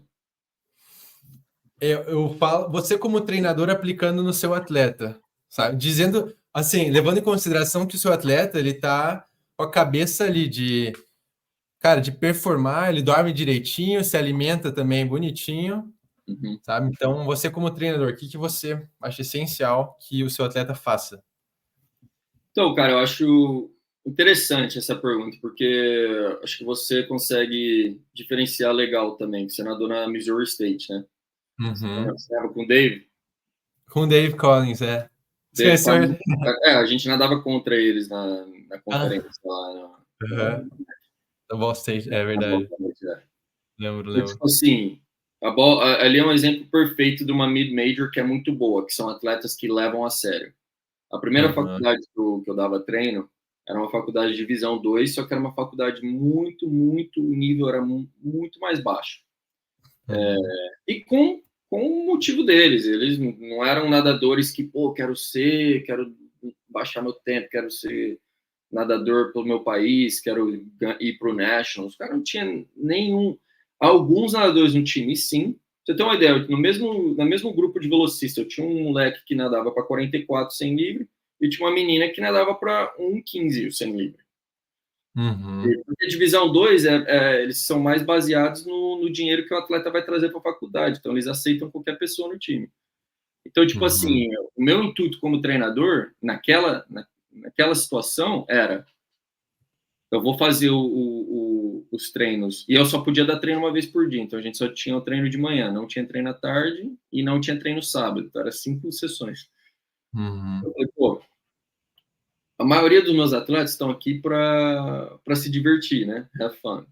Eu falo, você como treinador aplicando no seu atleta, sabe? Dizendo, assim, levando em consideração que o seu atleta, ele tá com a cabeça ali de, cara, de performar, ele dorme direitinho, se alimenta também bonitinho, Uhum. sabe? Então, você como treinador, o que você acha essencial que o seu atleta faça? Então, cara, eu acho interessante essa pergunta, porque acho que você consegue diferenciar legal também, que você nadou na Missouri State, né? Uhum. Você nadava com o Dave. Com o Dave Collins, é. Dave Esqueceu Collins. ele. A gente nadava contra eles na Ah, conferência lá. uhum. Da Ball State, é Na verdade. bola. Lembro, Então, lembro. tipo assim, ali é um exemplo perfeito de uma mid-major que é muito boa, que são atletas que levam a sério. A primeira Uhum. faculdade que eu dava treino era uma faculdade de divisão 2, só que era uma faculdade muito, o nível era muito mais baixo. Uhum. E com o motivo deles, eles não eram nadadores que, pô, quero baixar meu tempo, quero ser nadador pelo meu país, quero ir para o Nationals. O cara não tinha nenhum. Alguns nadadores no time, sim. Você tem uma ideia, no mesmo grupo de velocista, eu tinha um moleque que nadava para 44 sem livre e tinha uma menina que nadava para 1,15 o sem livre. Uhum. Porque a divisão 2, eles são mais baseados no dinheiro que o atleta vai trazer para a faculdade, então eles aceitam qualquer pessoa no time. Então, tipo Uhum. assim, o meu intuito como treinador, naquela situação, era eu vou fazer os treinos. E eu só podia dar treino uma vez por dia. Então a gente só tinha o treino de manhã, não tinha treino à tarde e não tinha treino sábado. Então era 5 sessões. Uhum. Eu falei, pô, a maioria dos meus atletas estão aqui para se divertir, né? Have fun.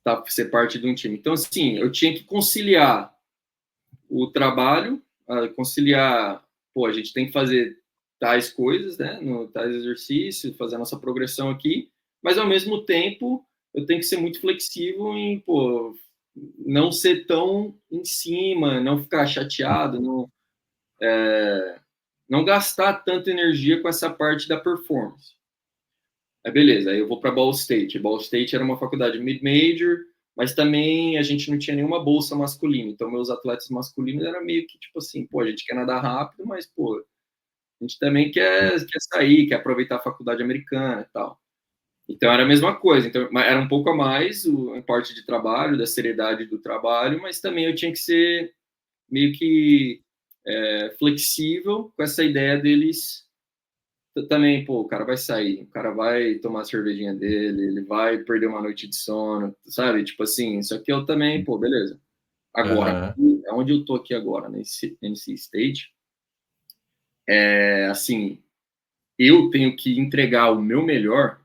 Tá, ser parte de um time. Então, assim, eu tinha que conciliar o trabalho, conciliar, pô, a gente tem que fazer tais coisas, né, tais exercícios, fazer a nossa progressão aqui, mas ao mesmo tempo eu tenho que ser muito flexível em, pô, não ser tão em cima, não ficar chateado, não gastar tanta energia com essa parte da performance. Aí beleza, aí eu vou para Ball State. Ball State era uma faculdade mid-major, mas também a gente não tinha nenhuma bolsa masculina. Então, meus atletas masculinos era meio que tipo assim, pô, a gente quer nadar rápido, mas, pô, a gente também quer sair, quer aproveitar a faculdade americana e tal. Então, era a mesma coisa. Então, era um pouco a mais a parte de trabalho, da seriedade do trabalho, mas também eu tinha que ser meio que flexível com essa ideia deles também, pô, o cara vai sair, o cara vai tomar a cervejinha dele, ele vai perder uma noite de sono, sabe? Tipo assim, só que eu também, pô, beleza. Agora, Uhum. onde eu tô aqui agora, nesse stage, assim, eu tenho que entregar o meu melhor.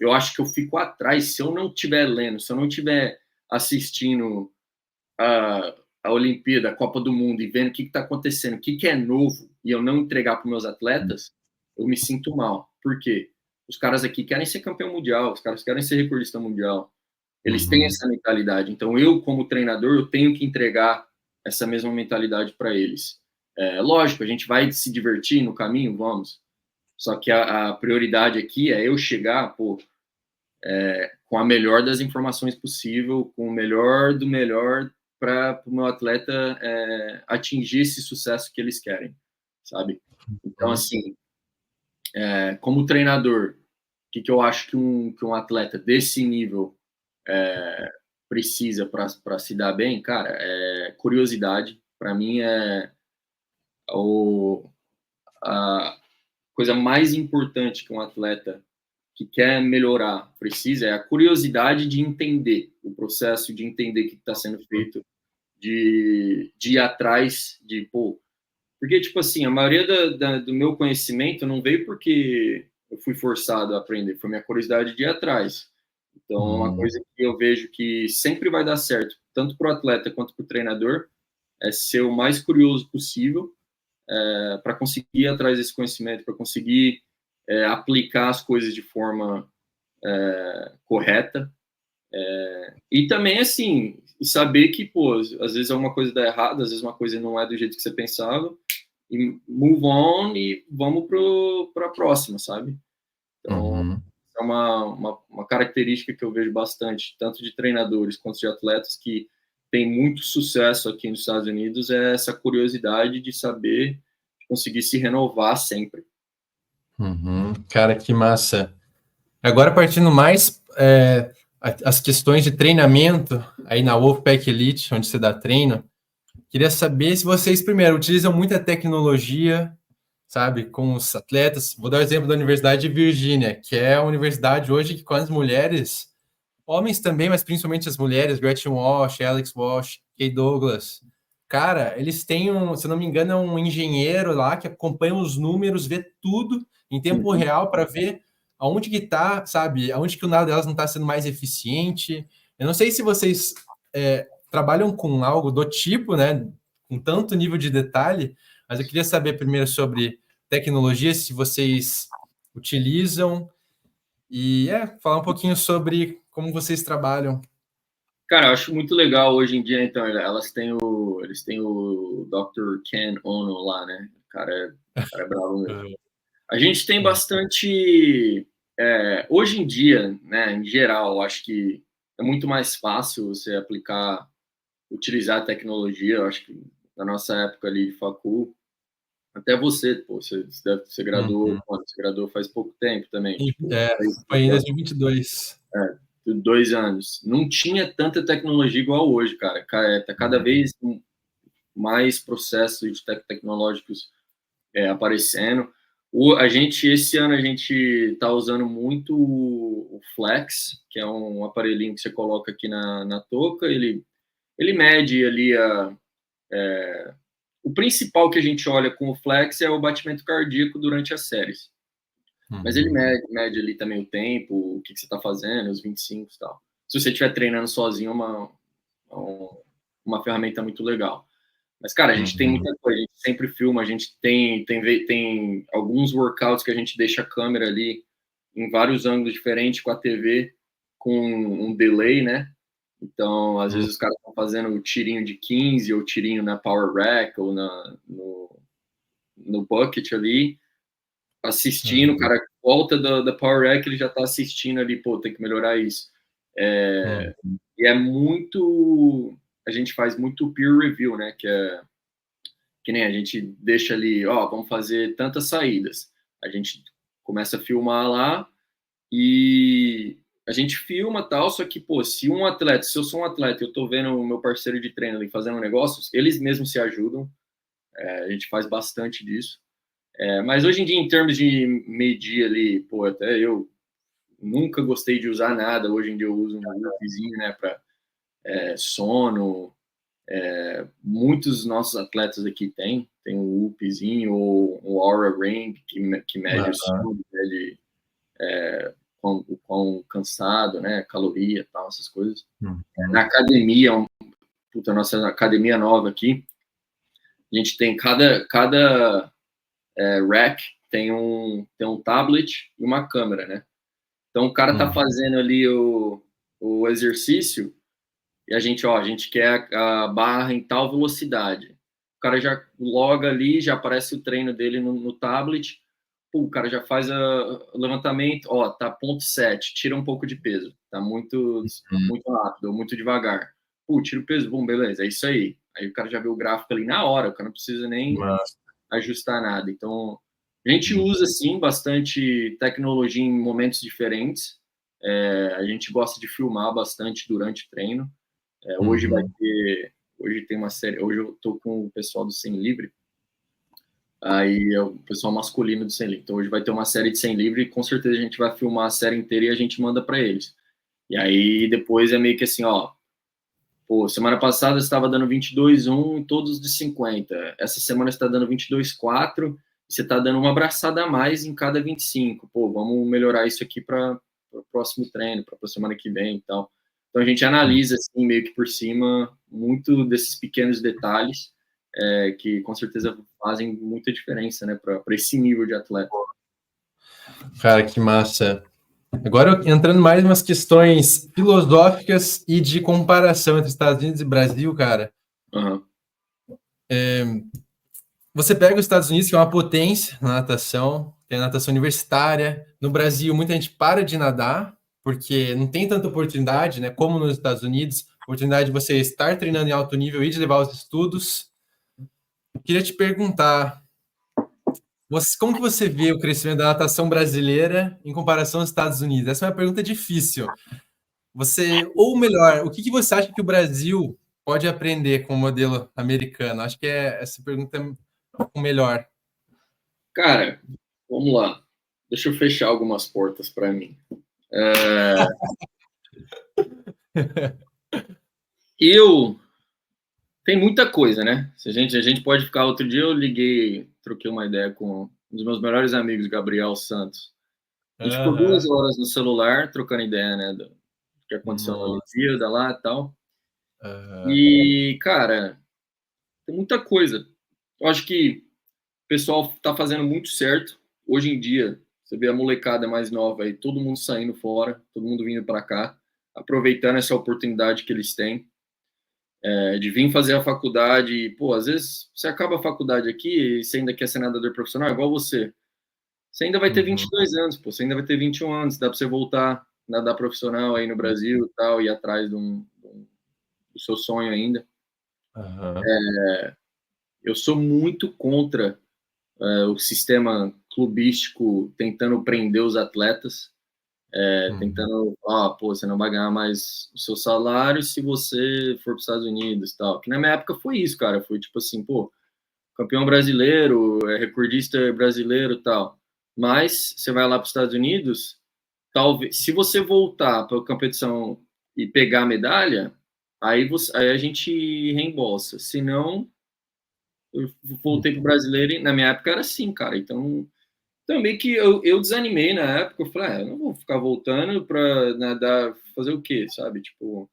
Eu acho que eu fico atrás se eu não estiver lendo, se eu não estiver assistindo a Olimpíada, a Copa do Mundo e vendo o que está acontecendo, o que é novo, e eu não entregar para meus atletas, eu me sinto mal. Por quê? Os caras aqui querem ser campeão mundial, os caras querem ser recordista mundial. Eles têm Uhum. essa mentalidade. Então, eu, como treinador, eu tenho que entregar essa mesma mentalidade para eles. Lógico, a gente vai se divertir no caminho, vamos. Só que a prioridade aqui é eu chegar, pô, com a melhor das informações possível, com o melhor do melhor para o meu atleta atingir esse sucesso que eles querem, sabe? Então, Uhum. assim, como treinador, o que eu acho que um atleta desse nível precisa para se dar bem, cara, é curiosidade. Para mim, o, a coisa mais importante que um atleta que quer melhorar precisa é a curiosidade de entender o processo, de entender o que está sendo feito, de ir atrás, de, pô, Porque, tipo assim, a maioria do meu conhecimento não veio porque eu fui forçado a aprender, foi minha curiosidade de ir atrás. Então, uma coisa que eu vejo que sempre vai dar certo, tanto para o atleta quanto para o treinador, é ser o mais curioso possível, para conseguir ir atrás desse conhecimento, para conseguir aplicar as coisas de forma correta. E também, assim, saber que, pô, às vezes alguma coisa dá errado, às vezes uma coisa não é do jeito que você pensava, e move on e vamos para a próxima, sabe? Então, é uma característica que eu vejo bastante, tanto de treinadores quanto de atletas que têm muito sucesso aqui nos Estados Unidos, é essa curiosidade de saber, de conseguir se renovar sempre. Cara, que massa. Agora, partindo mais as questões de treinamento, aí na Wolfpack Elite, onde você dá treino, queria saber se vocês, primeiro, utilizam muita tecnologia, sabe, com os atletas. Vou dar o exemplo da Universidade de Virgínia, que é a universidade hoje que com as mulheres, homens também, mas principalmente as mulheres, Gretchen Walsh, Alex Walsh, Kay Douglas. Cara, eles têm se não me engano, é um engenheiro lá que acompanha os números, vê tudo em tempo real para ver aonde que tá, sabe, aonde que o nado delas não está sendo mais eficiente. Eu não sei se vocês trabalham com algo do tipo, né, com tanto nível de detalhe, mas eu queria saber primeiro sobre tecnologia, se vocês utilizam, e falar um pouquinho sobre como vocês trabalham. Cara, eu acho muito legal hoje em dia, então, eles têm o Dr. Ken Ono lá, né? O cara é bravo mesmo. A gente tem bastante. Hoje em dia, né, em geral, eu acho que é muito mais fácil você utilizar a tecnologia. Eu acho que na nossa época ali de facul, até você, pô, você graduou, você graduou faz pouco tempo também, tipo, Foi em 2022. 2 anos. Não tinha tanta tecnologia igual hoje, cara. Tá cada vez mais processos tecnológicos aparecendo. Esse ano, a gente está usando muito o Flex, que é um aparelhinho que você coloca aqui na touca. Ele mede ali o principal que a gente olha com o Flex é o batimento cardíaco durante as séries. Mas ele mede ali também o tempo, o que você está fazendo, os 25 e tal. Se você estiver treinando sozinho, é uma ferramenta muito legal. Mas, cara, a gente tem muita coisa, a gente sempre filma, a gente tem alguns workouts que a gente deixa a câmera ali em vários ângulos diferentes com a TV, com um delay, né? Então, às vezes os caras estão fazendo o tirinho de 15 ou tirinho na Power Rack ou no bucket ali, assistindo, o cara volta da Power Rack, ele já tá assistindo ali, pô, tem que melhorar isso. E é muito... A gente faz muito peer review, né? Que nem a gente deixa ali, vamos fazer tantas saídas. A gente começa a filmar lá e a gente filma tal, só que, pô, se eu sou um atleta e eu tô vendo o meu parceiro de treino ali fazendo negócios, eles mesmos se ajudam, a gente faz bastante disso. Mas hoje em dia, em termos de medir ali, pô, até eu nunca gostei de usar nada, hoje em dia eu uso um loopzinho, né, para sono. Muitos dos nossos atletas aqui tem um Whoopzinho ou um Aura Ring que mede o sono, mede o quão cansado, né, caloria, tal, essas coisas. Na academia, a nossa academia nova aqui, a gente tem cada rack tem um tablet e uma câmera, né? Então o cara tá fazendo ali o exercício e a gente quer a barra em tal velocidade. O cara já loga ali, já aparece o treino dele no tablet. Pô, o cara já faz o levantamento, tá ponto 7, tira um pouco de peso. Tá muito rápido, muito devagar. Pô, tira o peso, bom, beleza, é isso aí. Aí o cara já vê o gráfico ali na hora, o cara não precisa nem ajustar nada. Então, a gente usa, sim, bastante tecnologia em momentos diferentes. A gente gosta de filmar bastante durante o treino. Hoje tem uma série, hoje eu tô com o pessoal do Sem Livre, aí é o pessoal masculino do Sem Livre, então hoje vai ter uma série de Sem Livre e com certeza a gente vai filmar a série inteira e a gente manda para eles. E aí depois é meio que assim, Pô, semana passada estava dando 22,1 em todos de 50. Essa semana está dando 22,4 e você está dando uma abraçada a mais em cada 25. Pô, vamos melhorar isso aqui para o próximo treino, para a semana que vem e tal. Então a gente analisa assim, meio que por cima, muito desses pequenos detalhes que com certeza fazem muita diferença, né, para esse nível de atleta. Cara, que massa. Agora, entrando mais umas questões filosóficas e de comparação entre Estados Unidos e Brasil, cara. Uhum. Você pega os Estados Unidos, que é uma potência na natação, tem a natação universitária. No Brasil, muita gente para de nadar, porque não tem tanta oportunidade, né? Como nos Estados Unidos, oportunidade de você estar treinando em alto nível e de levar os estudos. Queria te perguntar, como que você vê o crescimento da natação brasileira em comparação aos Estados Unidos? Essa é uma pergunta difícil. Ou melhor, o que você acha que o Brasil pode aprender com o modelo americano? Acho que essa pergunta é um pouco melhor. Cara, vamos lá. Deixa eu fechar algumas portas para mim. Tem muita coisa, né? A gente pode ficar. Outro dia eu liguei, troquei uma ideia com um dos meus melhores amigos, Gabriel Santos. A gente ficou 2 horas no celular trocando ideia, né? Do que aconteceu na Olimpíada lá e tal. E, cara, tem muita coisa. Eu acho que o pessoal tá fazendo muito certo. Hoje em dia, você vê a molecada mais nova aí, todo mundo saindo fora, todo mundo vindo para cá, aproveitando essa oportunidade que eles têm. De vir fazer a faculdade, e, pô, às vezes você acaba a faculdade aqui e você ainda quer ser nadador profissional, igual você. Você ainda vai ter 22 anos, pô, você ainda vai ter 21 anos, dá para você voltar a nadar profissional aí no Brasil e tal, ir atrás do seu sonho ainda. Eu sou muito contra o sistema clubístico tentando prender os atletas, tentando, pô, você não vai ganhar mais o seu salário se você for para os Estados Unidos e tal. Que na minha época foi isso, cara, foi tipo assim, pô, campeão brasileiro, recordista brasileiro e tal. Mas você vai lá para os Estados Unidos, talvez, se você voltar para a competição e pegar a medalha, aí a gente reembolsa. Se não, eu voltei para o brasileiro e na minha época era assim, cara. Então, também que eu desanimei na época, eu falei, eu não vou ficar voltando para nadar, fazer o quê, sabe? Tipo,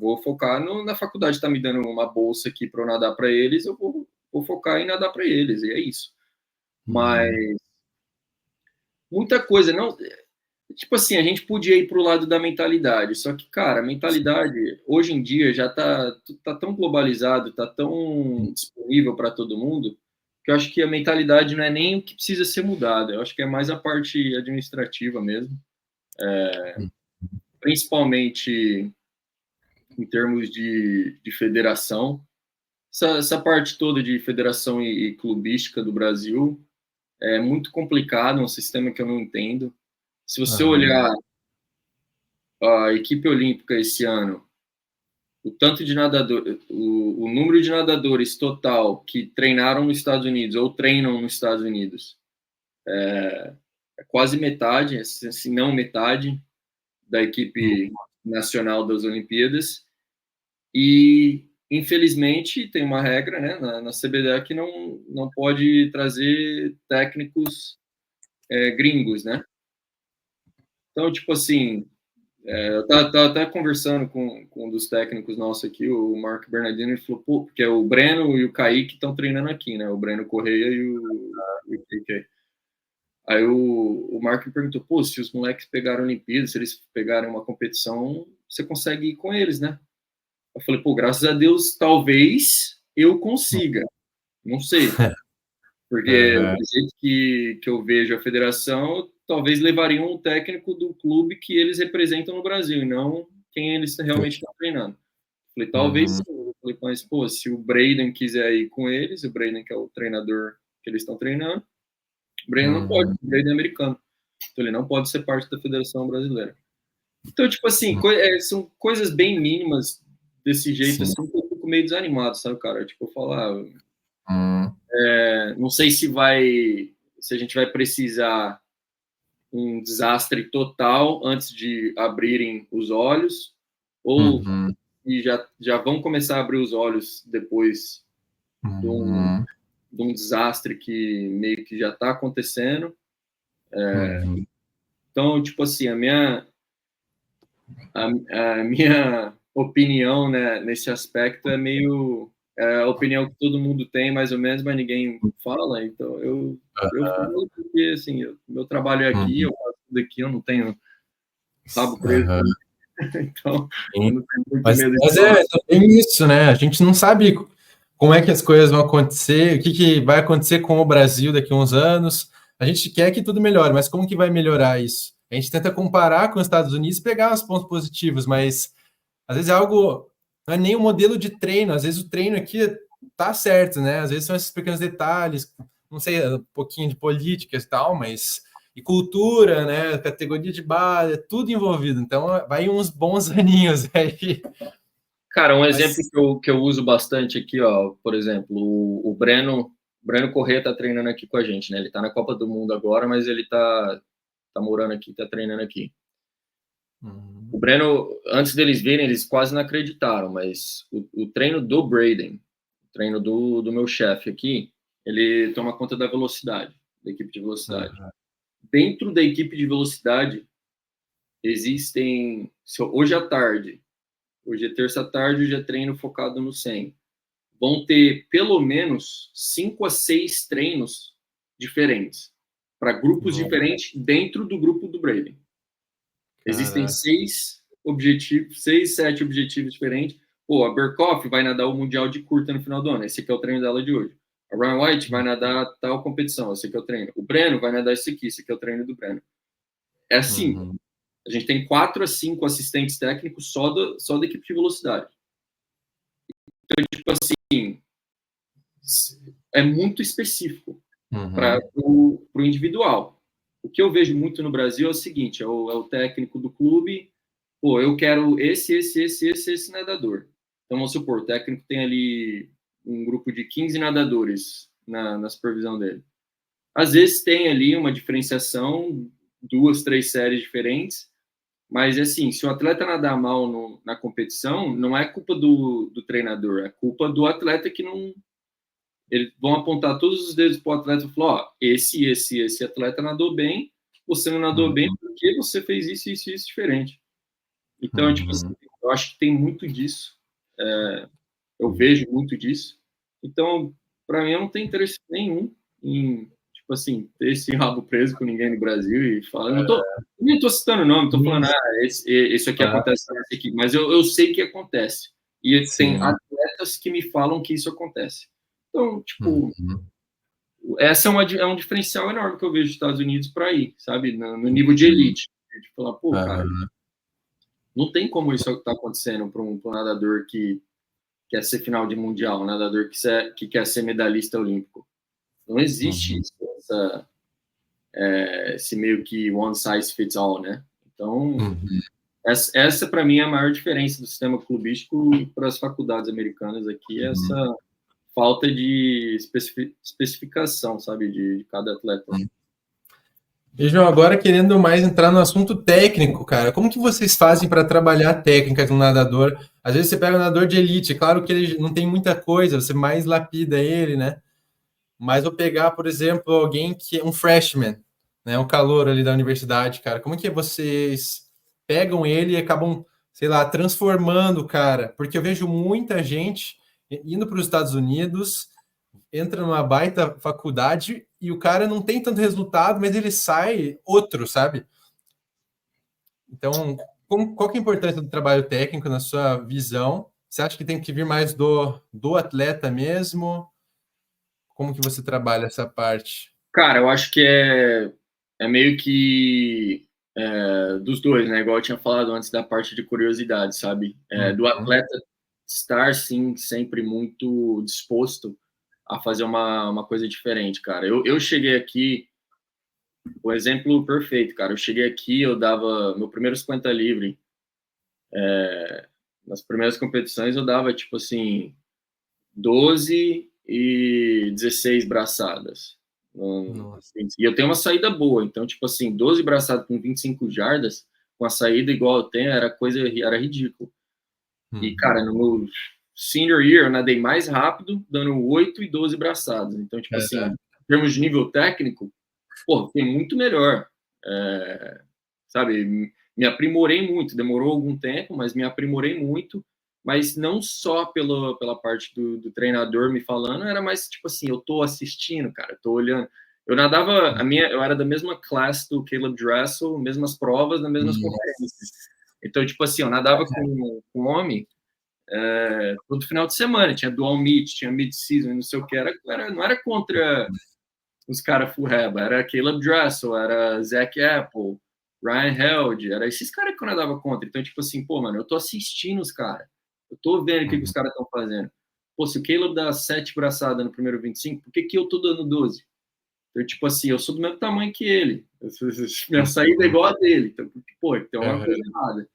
vou focar na faculdade, tá me dando uma bolsa aqui para eu nadar para eles, eu vou focar em nadar para eles, e é isso. Mas muita coisa, não. Tipo assim, a gente podia ir pro lado da mentalidade, só que, cara, a mentalidade hoje em dia já tá tão globalizado, tá tão disponível para todo mundo, que eu acho que a mentalidade não é nem o que precisa ser mudada, eu acho que é mais a parte administrativa mesmo, principalmente em termos de federação. Essa parte toda de federação e clubística do Brasil é muito complicado, é um sistema que eu não entendo. Se você olhar a equipe olímpica esse ano, o tanto de nadador, o número de nadadores total que treinaram nos Estados Unidos ou treinam nos Estados Unidos é quase metade, se não metade, da equipe nacional das Olimpíadas. E, infelizmente, tem uma regra, né, na CBDA que não pode trazer técnicos gringos, né? Então, tipo assim, eu tava até conversando com um dos técnicos nossos aqui, o Marco Bernardino, ele falou, pô, porque o Breno e o Kaique estão treinando aqui, né? O Breno Correia e o Kaique. Aí o Marco me perguntou, pô, se os moleques pegaram Olimpíadas, se eles pegarem uma competição, você consegue ir com eles, né? Eu falei, pô, graças a Deus, talvez eu consiga. Não sei. Porque do jeito que eu vejo a federação, talvez levariam um técnico do clube que eles representam no Brasil, e não quem eles realmente estão treinando. Falei, talvez sim. Eu falei, mas, pô, se o Braden quiser ir com eles, o Braden que é o treinador que eles estão treinando, o Braden não pode, o Braden é americano. Então ele não pode ser parte da Federação Brasileira. Então, tipo assim, são coisas bem mínimas desse jeito, assim, que eu fico meio desanimado, sabe, cara? Tipo, eu falo, não sei se a gente vai precisar um desastre total antes de abrirem os olhos, ou que já vão começar a abrir os olhos depois de um desastre que meio que já está acontecendo. Então, tipo assim, a minha opinião, né, nesse aspecto é meio a opinião que todo mundo tem, mais ou menos, mas ninguém fala. Então, eu falo porque, assim, meu trabalho é aqui, eu faço tudo aqui, eu não tenho rabo preso. Então, eu não tenho muito medo de falar. Mas é bem isso, né? A gente não sabe como é que as coisas vão acontecer, o que, que vai acontecer com o Brasil daqui a uns anos. A gente quer que tudo melhore, mas como que vai melhorar isso? A gente tenta comparar com os Estados Unidos e pegar os pontos positivos, mas às vezes é algo, não é nem o modelo de treino, às vezes o treino aqui tá certo, né? Às vezes são esses pequenos detalhes, não sei, um pouquinho de política e tal, mas e cultura, né? Categoria de base, é tudo envolvido. Então vai uns bons aninhos aí. Cara, um exemplo que eu uso bastante aqui, ó, por exemplo, o Breno Corrêa tá treinando aqui com a gente, né? Ele tá na Copa do Mundo agora, mas ele tá morando aqui, tá treinando aqui. O Breno, antes deles virem, eles quase não acreditaram, mas o treino do Braden, o treino do meu chefe aqui, ele toma conta da velocidade, da equipe de velocidade. Dentro da equipe de velocidade, existem, hoje à tarde, hoje é terça à tarde, hoje é treino focado no 100. Vão ter pelo menos 5 a 6 treinos diferentes, para grupos diferentes dentro do grupo do Braden. Existem 6 objetivos, 6, 7 objetivos diferentes. Pô, a Berkoff vai nadar o Mundial de Curta no final do ano. Esse aqui é o treino dela de hoje. A Ryan White vai nadar tal competição. Esse aqui é o treino. O Breno vai nadar esse aqui. Esse aqui é o treino do Breno. É assim. A gente tem 4 a 5 assistentes técnicos só da equipe de velocidade. Então, tipo assim, é muito específico para o individual. O que eu vejo muito no Brasil é o seguinte: é o técnico do clube. Pô, eu quero esse nadador. Então, vamos supor, o técnico tem ali um grupo de 15 nadadores na supervisão dele. Às vezes tem ali uma diferenciação, 2, 3 séries diferentes, mas, assim, se o atleta nadar mal na competição, não é culpa do treinador, é culpa do atleta que não... Eles vão apontar todos os dedos para o atleta e falar, ó, esse atleta nadou bem, você não nadou bem porque você fez isso diferente. Então, tipo assim, eu acho que tem muito disso. Eu vejo muito disso. Então, para mim, eu não tenho interesse nenhum em, tipo assim, ter esse rabo preso com ninguém no Brasil e falar. Nem tô citando o nome, tô falando, isso aqui acontece nessa equipe, mas eu sei que acontece. E tem atletas que me falam que isso acontece. Então, tipo, essa é um diferencial enorme que eu vejo dos Estados Unidos para ir, sabe? No nível de elite. De falar, pô, cara, não tem como isso tá acontecendo para um nadador que quer ser final de mundial, um nadador que quer ser medalhista olímpico. Não existe isso, esse meio que one size fits all, né? Então, essa para mim é a maior diferença do sistema clubístico para as faculdades americanas aqui, essa falta de especificação, sabe, de cada atleta. E, João, agora querendo mais entrar no assunto técnico, cara, como que vocês fazem para trabalhar a técnica de um nadador? Às vezes você pega um nadador de elite, claro que ele não tem muita coisa, você mais lapida ele, né? Mas vou pegar, por exemplo, alguém que é um freshman, né, um calouro ali da universidade, cara. Como que vocês pegam ele e acabam, sei lá, transformando o cara? Porque eu vejo muita gente indo para os Estados Unidos, entra numa baita faculdade e o cara não tem tanto resultado, mas ele sai outro, sabe? Então, qual que é a importância do trabalho técnico na sua visão? Você acha que tem que vir mais do atleta mesmo? Como que você trabalha essa parte? Cara, eu acho que é meio que dos dois, né? Igual eu tinha falado antes da parte de curiosidade, sabe? Do atleta estar, sim, sempre muito disposto a fazer uma coisa diferente, cara. Eu cheguei aqui, o exemplo perfeito, cara. Eu cheguei aqui, eu dava meu primeiro 50 livre. Nas primeiras competições eu dava, tipo assim, 12 e 16 braçadas. E eu tenho uma saída boa, então, tipo assim, 12 braçadas com 25 jardas, com a saída igual eu tenho, era ridículo. E, cara, no meu senior year, eu nadei mais rápido, dando 8 e 12 braçadas. Então, tipo assim, em termos de nível técnico, pô, fiquei muito melhor. Sabe, me aprimorei muito. Demorou algum tempo, mas me aprimorei muito. Mas não só pela parte do treinador me falando, era mais tipo assim, eu tô assistindo, cara, tô olhando. Eu nadava, eu era da mesma classe do Caleb Dressel, mesmas provas, nas mesmas conferências. Então, tipo assim, eu nadava com homem todo final de semana, tinha dual meet, tinha mid-season, não sei o que, não era contra os caras full reba, era Caleb Dressel, era Zach Apple, Ryan Held, era esses caras que eu nadava contra. Então, tipo assim, pô, mano, eu tô assistindo os caras, eu tô vendo o que os caras estão fazendo. Pô, se o Caleb dá 7 braçadas no primeiro 25, por que eu tô dando 12? Então, tipo assim, eu sou do mesmo tamanho que ele, minha saída é igual a dele, então, pô, tem uma coisa errada.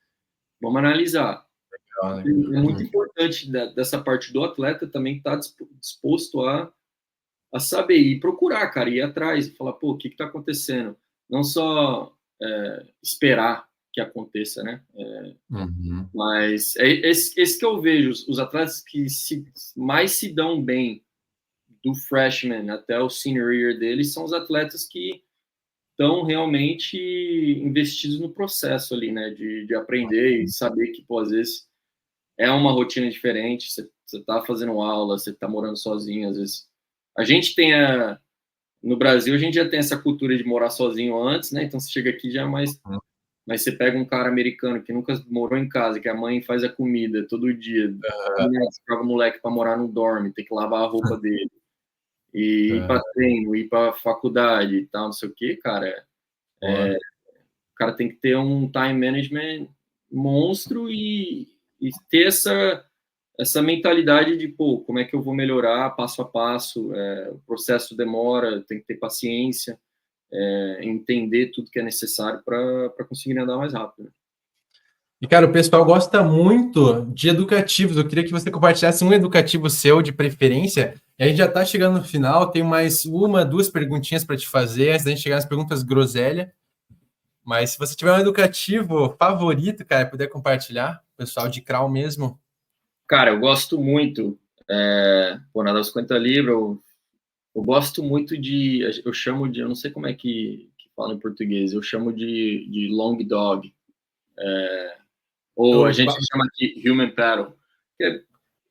Vamos analisar. É muito importante dessa parte do atleta também estar disposto a saber e procurar, cara, ir atrás, falar, pô, o que está acontecendo? Não só esperar que aconteça, né? Mas é esse que eu vejo, os atletas que mais se dão bem do freshman até o senior year deles são os atletas que estão realmente investidos no processo ali, né? De aprender e saber que, pô, às vezes é uma rotina diferente, você tá fazendo aula, você tá morando sozinho, às vezes. A gente tem no Brasil, a gente já tem essa cultura de morar sozinho antes, né? Então você chega aqui já mais. Mas você pega um cara americano que nunca morou em casa, que a mãe faz a comida todo dia, você paga o moleque para morar no dorme, tem que lavar a roupa dele, e ir para treino, ir para faculdade e tal, não sei o quê, cara. O cara tem que ter um time management monstro e ter essa mentalidade de, pô, como é que eu vou melhorar passo a passo, o processo demora, tem que ter paciência, entender tudo que é necessário para conseguir andar mais rápido. E, cara, o pessoal gosta muito de educativos. Eu queria que você compartilhasse um educativo seu, de preferência. E a gente já está chegando no final, tenho mais uma, duas perguntinhas para te fazer, antes da gente chegar nas perguntas groselha. Mas se você tiver um educativo favorito, cara, puder compartilhar, pessoal de crawl mesmo. Cara, eu gosto muito, por nadar 50 libras, eu gosto muito eu chamo de, eu não sei como é que fala em português, eu chamo de long dog, ou a gente chama de human paddle, que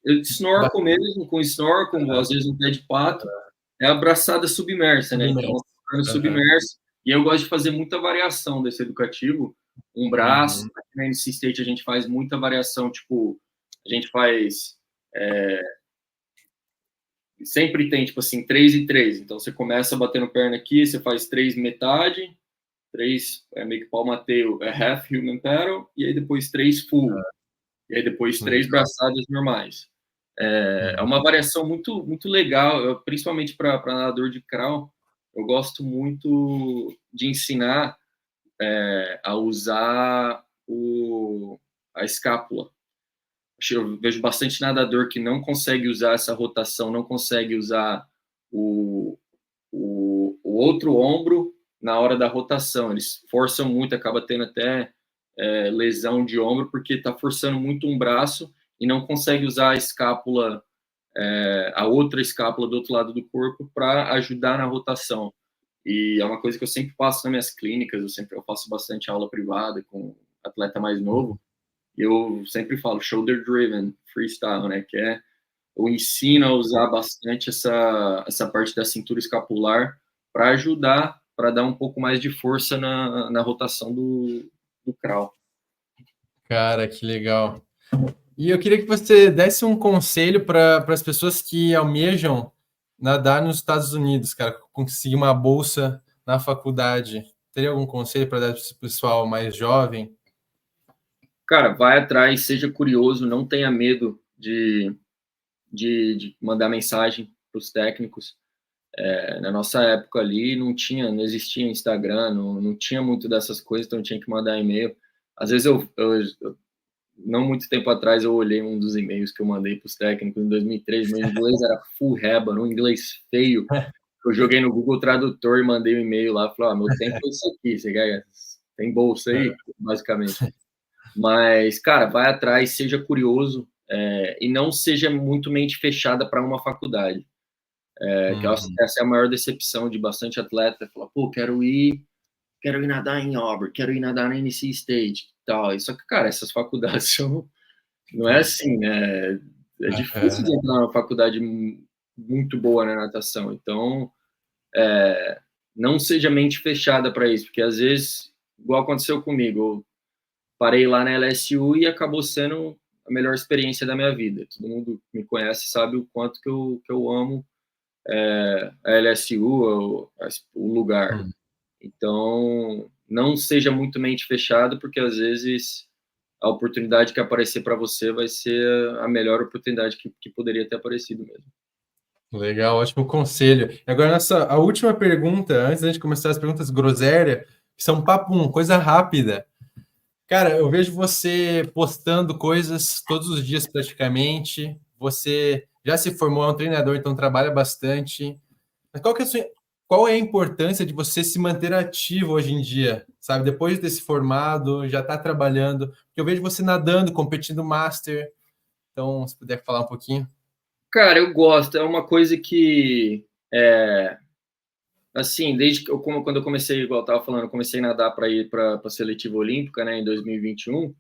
eu snorkel mesmo, com snorkel, às vezes um pé de pato, é a braçada submersa, né? Então, submerso, e eu gosto de fazer muita variação desse educativo, um braço, aqui na NC State a gente faz muita variação, tipo, a gente faz sempre tem, tipo assim, 3 e 3. Então, você começa batendo perna aqui, você faz 3 metade, 3 meio que palmateio, half human paddle, e aí depois 3 full. E aí depois 3 braçadas normais. É uma variação muito, muito legal, principalmente para nadador de crawl. Eu gosto muito de ensinar a usar a escápula. Eu vejo bastante nadador que não consegue usar essa rotação, não consegue usar o outro ombro na hora da rotação. Eles forçam muito, acaba tendo até lesão de ombro, porque está forçando muito um braço e não consegue usar a escápula, a outra escápula do outro lado do corpo para ajudar na rotação. E é uma coisa que eu sempre passo nas minhas clínicas, eu faço bastante aula privada com atleta mais novo, eu sempre falo shoulder driven freestyle, né, que eu ensino a usar bastante essa parte da cintura escapular para ajudar, para dar um pouco mais de força na rotação do crawl. Cara, que legal. E eu queria que você desse um conselho para as pessoas que almejam nadar nos Estados Unidos, cara, conseguir uma bolsa na faculdade. Teria algum conselho para dar para esse pessoal mais jovem? Cara, vai atrás, seja curioso, não tenha medo de mandar mensagem para os técnicos. Na nossa época ali não existia Instagram, não tinha muito dessas coisas, então tinha que mandar e-mail. Às vezes não muito tempo atrás eu olhei um dos e-mails que eu mandei para os técnicos em 2003, meu inglês era full reba, um inglês feio. Eu joguei no Google Tradutor e mandei um e-mail lá, falei, meu tempo é isso aqui, você quer? Tem bolsa aí? Basicamente. Mas, cara, vai atrás, seja curioso, e não seja muito mente fechada para uma faculdade. Que eu acho que essa é a maior decepção de bastante atleta. Fala, pô, quero ir nadar em Auburn, quero ir nadar na NC State, tal. Só que, cara, essas faculdades são, não é assim, né? É difícil de entrar numa faculdade muito boa na natação. Então, não seja mente fechada para isso, porque às vezes, igual aconteceu comigo, eu parei lá na LSU e acabou sendo a melhor experiência da minha vida. Todo mundo me conhece, sabe o quanto que eu amo a LSU, o lugar. Então, não seja muito mente fechada, porque às vezes a oportunidade que aparecer para você vai ser a melhor oportunidade que poderia ter aparecido mesmo. Legal, ótimo conselho. E agora, a última pergunta, antes da gente começar as perguntas groselha, que são papum, coisa rápida. Cara, eu vejo você postando coisas todos os dias praticamente. Você já se formou, é um treinador, então trabalha bastante. Mas qual é a importância de você se manter ativo hoje em dia? Sabe, depois de ter se formado, já está trabalhando. Porque eu vejo você nadando, competindo Master. Então, se puder falar um pouquinho. Cara, eu gosto. É uma coisa que, assim, desde que quando eu comecei, igual eu estava falando, eu comecei a nadar para ir para a seletiva olímpica, né, em 2021.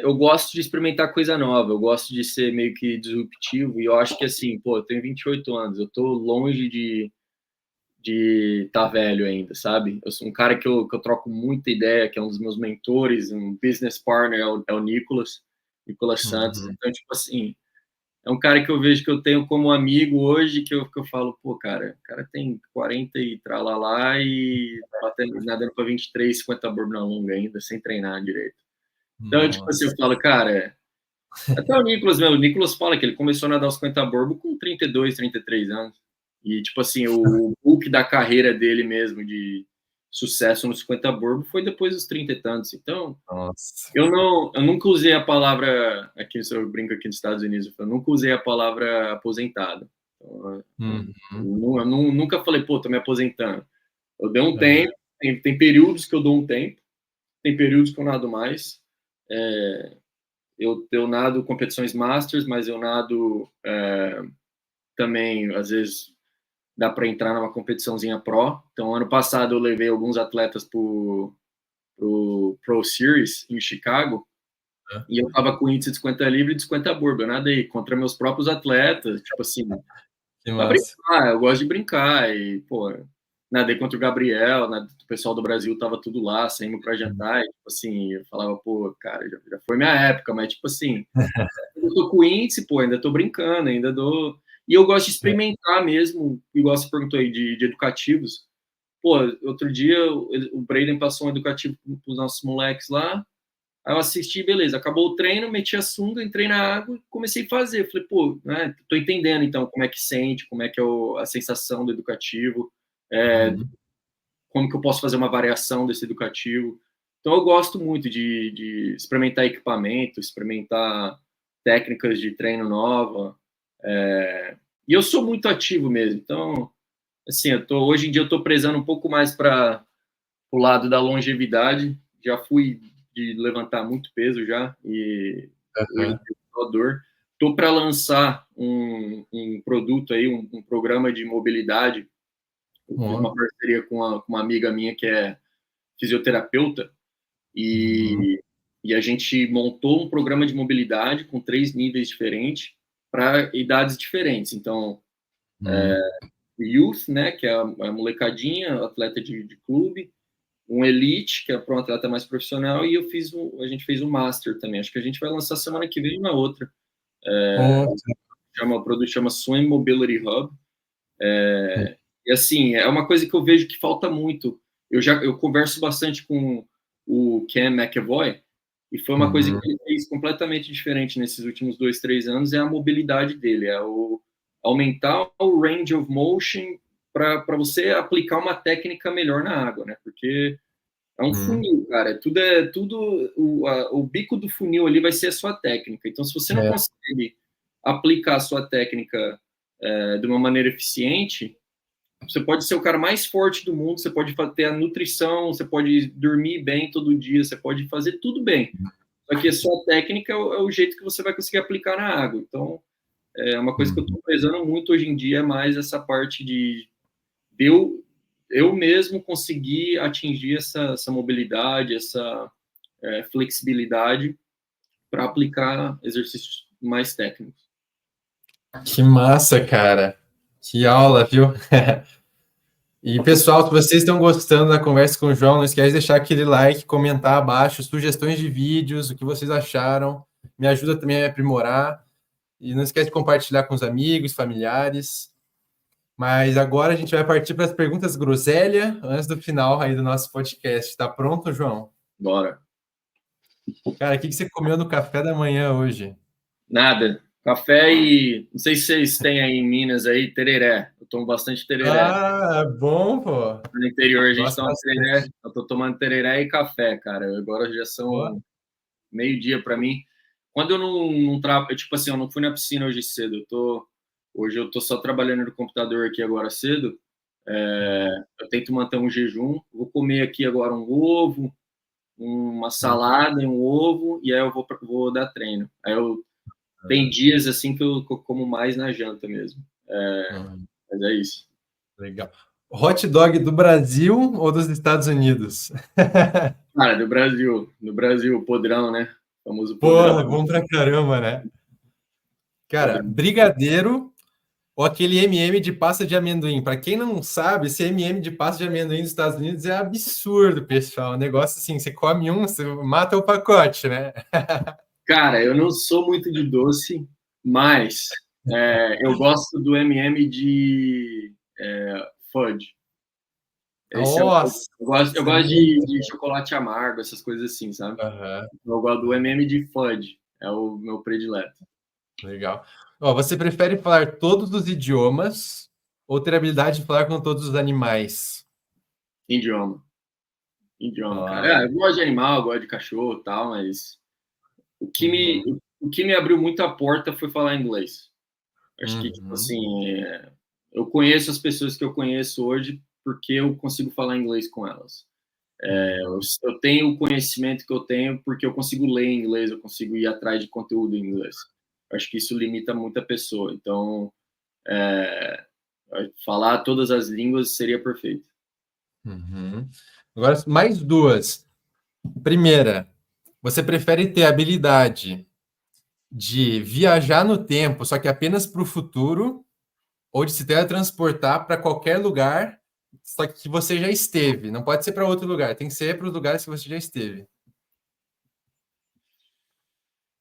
Eu gosto de experimentar coisa nova, eu gosto de ser meio que disruptivo, e eu acho que, assim, pô, eu tenho 28 anos, eu tô longe de tá velho ainda, sabe? Eu sou um cara que eu troco muita ideia, que é um dos meus mentores, um business partner, é o Nicolas Santos. Então, tipo assim, é um cara que eu vejo que eu tenho como amigo hoje, que eu falo, pô, cara, o cara tem 40 e tralalá e nadando para 23, 50 borbo na longa ainda, sem treinar direito. Então, tipo assim, eu Nossa. falo, cara, até o Nicolas, meu, o Nicolas fala que ele começou a nadar os 50 borbo com 32, 33 anos. E, tipo assim, o book da carreira dele mesmo, de sucesso nos 50 borbo, foi depois dos 30 e tantos. Então, Nossa. eu nunca usei a palavra, aqui eu brinco aqui nos Estados Unidos, eu nunca usei a palavra aposentado. Então, eu nunca falei, pô, tô me aposentando. Eu dei um tempo, tem períodos que eu dou um tempo, tem períodos que eu nado mais. Eu nado competições masters, mas eu nado também, às vezes, dá para entrar numa competiçãozinha pro. Então, ano passado eu levei alguns atletas pro Pro Series em Chicago, e eu tava com índice de 50 livre e de 50 burba. Eu nadei contra meus próprios atletas, tipo assim, Que pra massa. brincar, eu gosto de brincar. E, pô, nadei contra o Gabriel, o pessoal do Brasil tava tudo lá, saímos pra jantar, e, tipo assim, eu falava, pô, cara, já foi minha época, mas, tipo assim, eu tô com índice, pô, ainda tô brincando, ainda dou. E eu gosto de experimentar mesmo, igual você perguntou aí, de educativos. Pô, outro dia o Braden passou um educativo pros nossos moleques lá. Aí eu assisti, beleza, acabou o treino, meti a sunga, entrei na água e comecei a fazer. Falei, pô, né, tô entendendo então como é que sente, como é que é a sensação do educativo, como que eu posso fazer uma variação desse educativo. Então eu gosto muito de experimentar equipamento, experimentar técnicas de treino nova. E eu sou muito ativo mesmo. Então, assim, hoje em dia eu estou prezando um pouco mais para o lado da longevidade. Já fui de levantar muito peso já e hoje em dia eu tô dor. Estou para lançar um produto aí, um programa de mobilidade. Eu fiz uma parceria com uma amiga minha que é fisioterapeuta e a gente montou um programa de mobilidade com 3 níveis diferentes para idades diferentes. Então, youth, né, que é a molecadinha, atleta de clube, um elite, que é para um atleta mais profissional, e a gente fez um master também. Acho que a gente vai lançar semana que vem uma outra. O produto chama Swim Mobility Hub. E assim, é uma coisa que eu vejo que falta muito. Eu converso bastante com o Ken McEvoy, e foi uma coisa que ele fez completamente diferente nesses últimos 2, 3 anos, é a mobilidade dele, aumentar o range of motion para você aplicar uma técnica melhor na água, né? Porque é um funil, cara. Tudo o bico do funil ali vai ser a sua técnica. Então, se você não consegue aplicar a sua técnica de uma maneira eficiente, Você pode ser o cara mais forte do mundo, você pode ter a nutrição, você pode dormir bem todo dia, você pode fazer tudo bem. Só que a sua técnica é o jeito que você vai conseguir aplicar na água. Então, é uma coisa que eu estou prezando muito hoje em dia, é mais essa parte de eu mesmo conseguir atingir essa mobilidade, essa flexibilidade para aplicar exercícios mais técnicos. Que massa, cara. Que aula, viu? E, pessoal, se vocês estão gostando da conversa com o João, não esquece de deixar aquele like, comentar abaixo, sugestões de vídeos, o que vocês acharam. Me ajuda também a me aprimorar. E não esquece de compartilhar com os amigos, familiares. Mas agora a gente vai partir para as perguntas groselha, antes do final aí do nosso podcast. Tá pronto, João? Bora. Cara, o que você comeu no café da manhã hoje? Nada. Café e... Não sei se vocês têm aí em Minas aí, tereré. Eu tomo bastante tereré. Ah, bom, pô. No interior a gente Gosto toma tereré. Eu tô tomando tereré e café, cara. Agora já são meio-dia para mim. Quando eu não trabalho... Tipo assim, eu não fui na piscina hoje cedo. Hoje eu tô só trabalhando no computador aqui agora cedo. Eu tento manter um jejum. Vou comer aqui agora um ovo, uma salada e um ovo, e aí eu vou dar treino. Aí tem dias assim que eu como mais na janta mesmo. Mas é isso. Legal. Hot dog do Brasil ou dos Estados Unidos? Cara, do Brasil, podrão, né? O famoso podrão. Porra, bom pra caramba, né? Cara, brigadeiro ou aquele MM de pasta de amendoim? Para quem não sabe, esse MM de pasta de amendoim dos Estados Unidos é absurdo, pessoal. Um negócio assim, você come um, você mata o pacote, né? Cara, eu não sou muito de doce, mas eu gosto do MM de fudge. Nossa! Eu gosto de chocolate amargo, essas coisas assim, sabe? Uhum. Eu gosto do MM de fudge, é o meu predileto. Legal. Ó, você prefere falar todos os idiomas ou ter a habilidade de falar com todos os animais? Idioma, cara. Eu gosto de animal, eu gosto de cachorro e tal, mas o que me abriu muito a porta foi falar inglês. Acho que, tipo assim, eu conheço as pessoas que eu conheço hoje porque eu consigo falar inglês com elas. Eu tenho o conhecimento que eu tenho porque eu consigo ler em inglês, eu consigo ir atrás de conteúdo em inglês. Acho que isso limita muita pessoa. Então, falar todas as línguas seria perfeito. Agora, mais duas. Primeira, você prefere ter a habilidade de viajar no tempo, só que apenas para o futuro, ou de se teletransportar para qualquer lugar, só que você já esteve? Não pode ser para outro lugar, tem que ser para os lugares que você já esteve.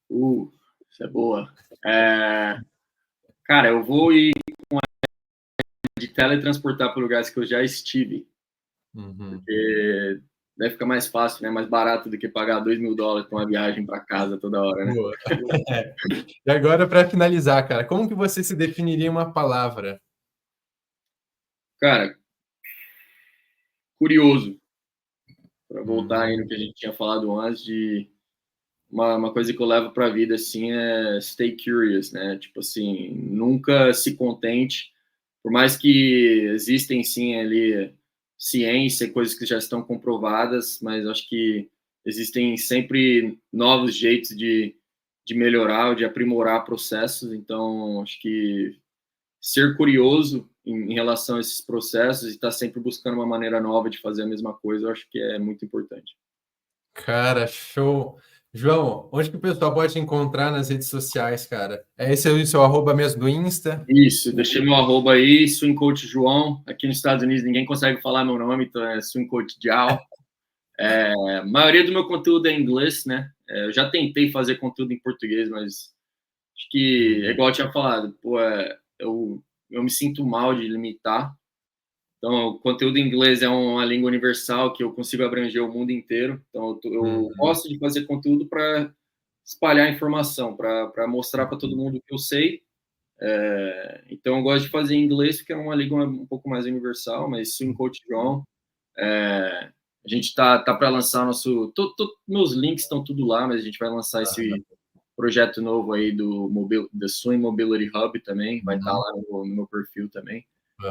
Isso é boa. Cara, eu vou ir de teletransportar para lugares que eu já estive. Porque deve ficar mais fácil, né? Mais barato do que pagar $2.000 com uma viagem para casa toda hora, né? E agora, para finalizar, cara, como que você se definiria em uma palavra? Cara, curioso. Para voltar aí no que a gente tinha falado antes, de uma coisa que eu levo para a vida, assim, é stay curious, né? Tipo assim, nunca se contente, por mais que existem, sim, ali ciência, coisas que já estão comprovadas, mas acho que existem sempre novos jeitos de melhorar, de aprimorar processos, então acho que ser curioso em relação a esses processos e estar sempre buscando uma maneira nova de fazer a mesma coisa, eu acho que é muito importante. Cara, show. João, onde que o pessoal pode te encontrar nas redes sociais, cara? É esse o seu arroba mesmo do Insta? Isso, deixei meu arroba aí, Swing Coach João. Aqui nos Estados Unidos ninguém consegue falar meu nome, então é Swing Coach João. A maioria do meu conteúdo é em inglês, né? Eu já tentei fazer conteúdo em português, mas acho que, é igual eu tinha falado, eu me sinto mal de limitar. Então, o conteúdo em inglês é uma língua universal que eu consigo abranger o mundo inteiro. Então, eu gosto de fazer conteúdo para espalhar informação, para mostrar para todo mundo o que eu sei. Então, eu gosto de fazer em inglês, porque é uma língua um pouco mais universal, mas Swing Coach João. A gente tá para lançar meus links estão tudo lá, mas a gente vai lançar esse projeto novo aí do Swing Mobility Hub também, vai estar lá no meu perfil também.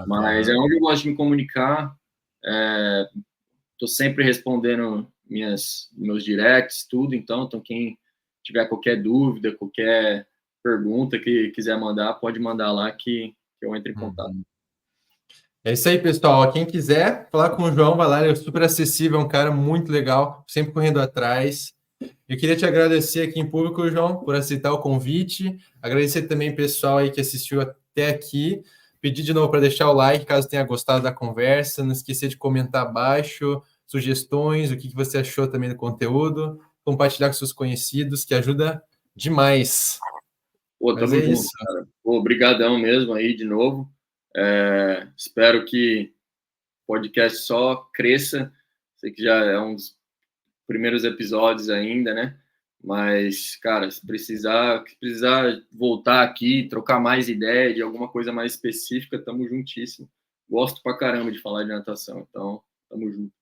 Mas é onde eu gosto de me comunicar. Estou sempre respondendo meus directs, tudo. Então, quem tiver qualquer dúvida, qualquer pergunta que quiser mandar, pode mandar lá que eu entro em contato. É isso aí, pessoal. Quem quiser falar com o João, vai lá, ele é super acessível, é um cara muito legal, sempre correndo atrás. Eu queria te agradecer aqui em público, João, por aceitar o convite. Agradecer também o pessoal aí que assistiu até aqui. Pedir de novo para deixar o like, caso tenha gostado da conversa. Não esquecer de comentar abaixo, sugestões, o que você achou também do conteúdo. Compartilhar com seus conhecidos, que ajuda demais. Pô, Mas tamo é junto, isso. cara. Pô, obrigadão mesmo aí de novo. Espero que o podcast só cresça. Sei que já é um dos primeiros episódios ainda, né? Mas, cara, se precisar voltar aqui, trocar mais ideia de alguma coisa mais específica, tamo juntíssimo. Gosto pra caramba de falar de natação, então tamo junto.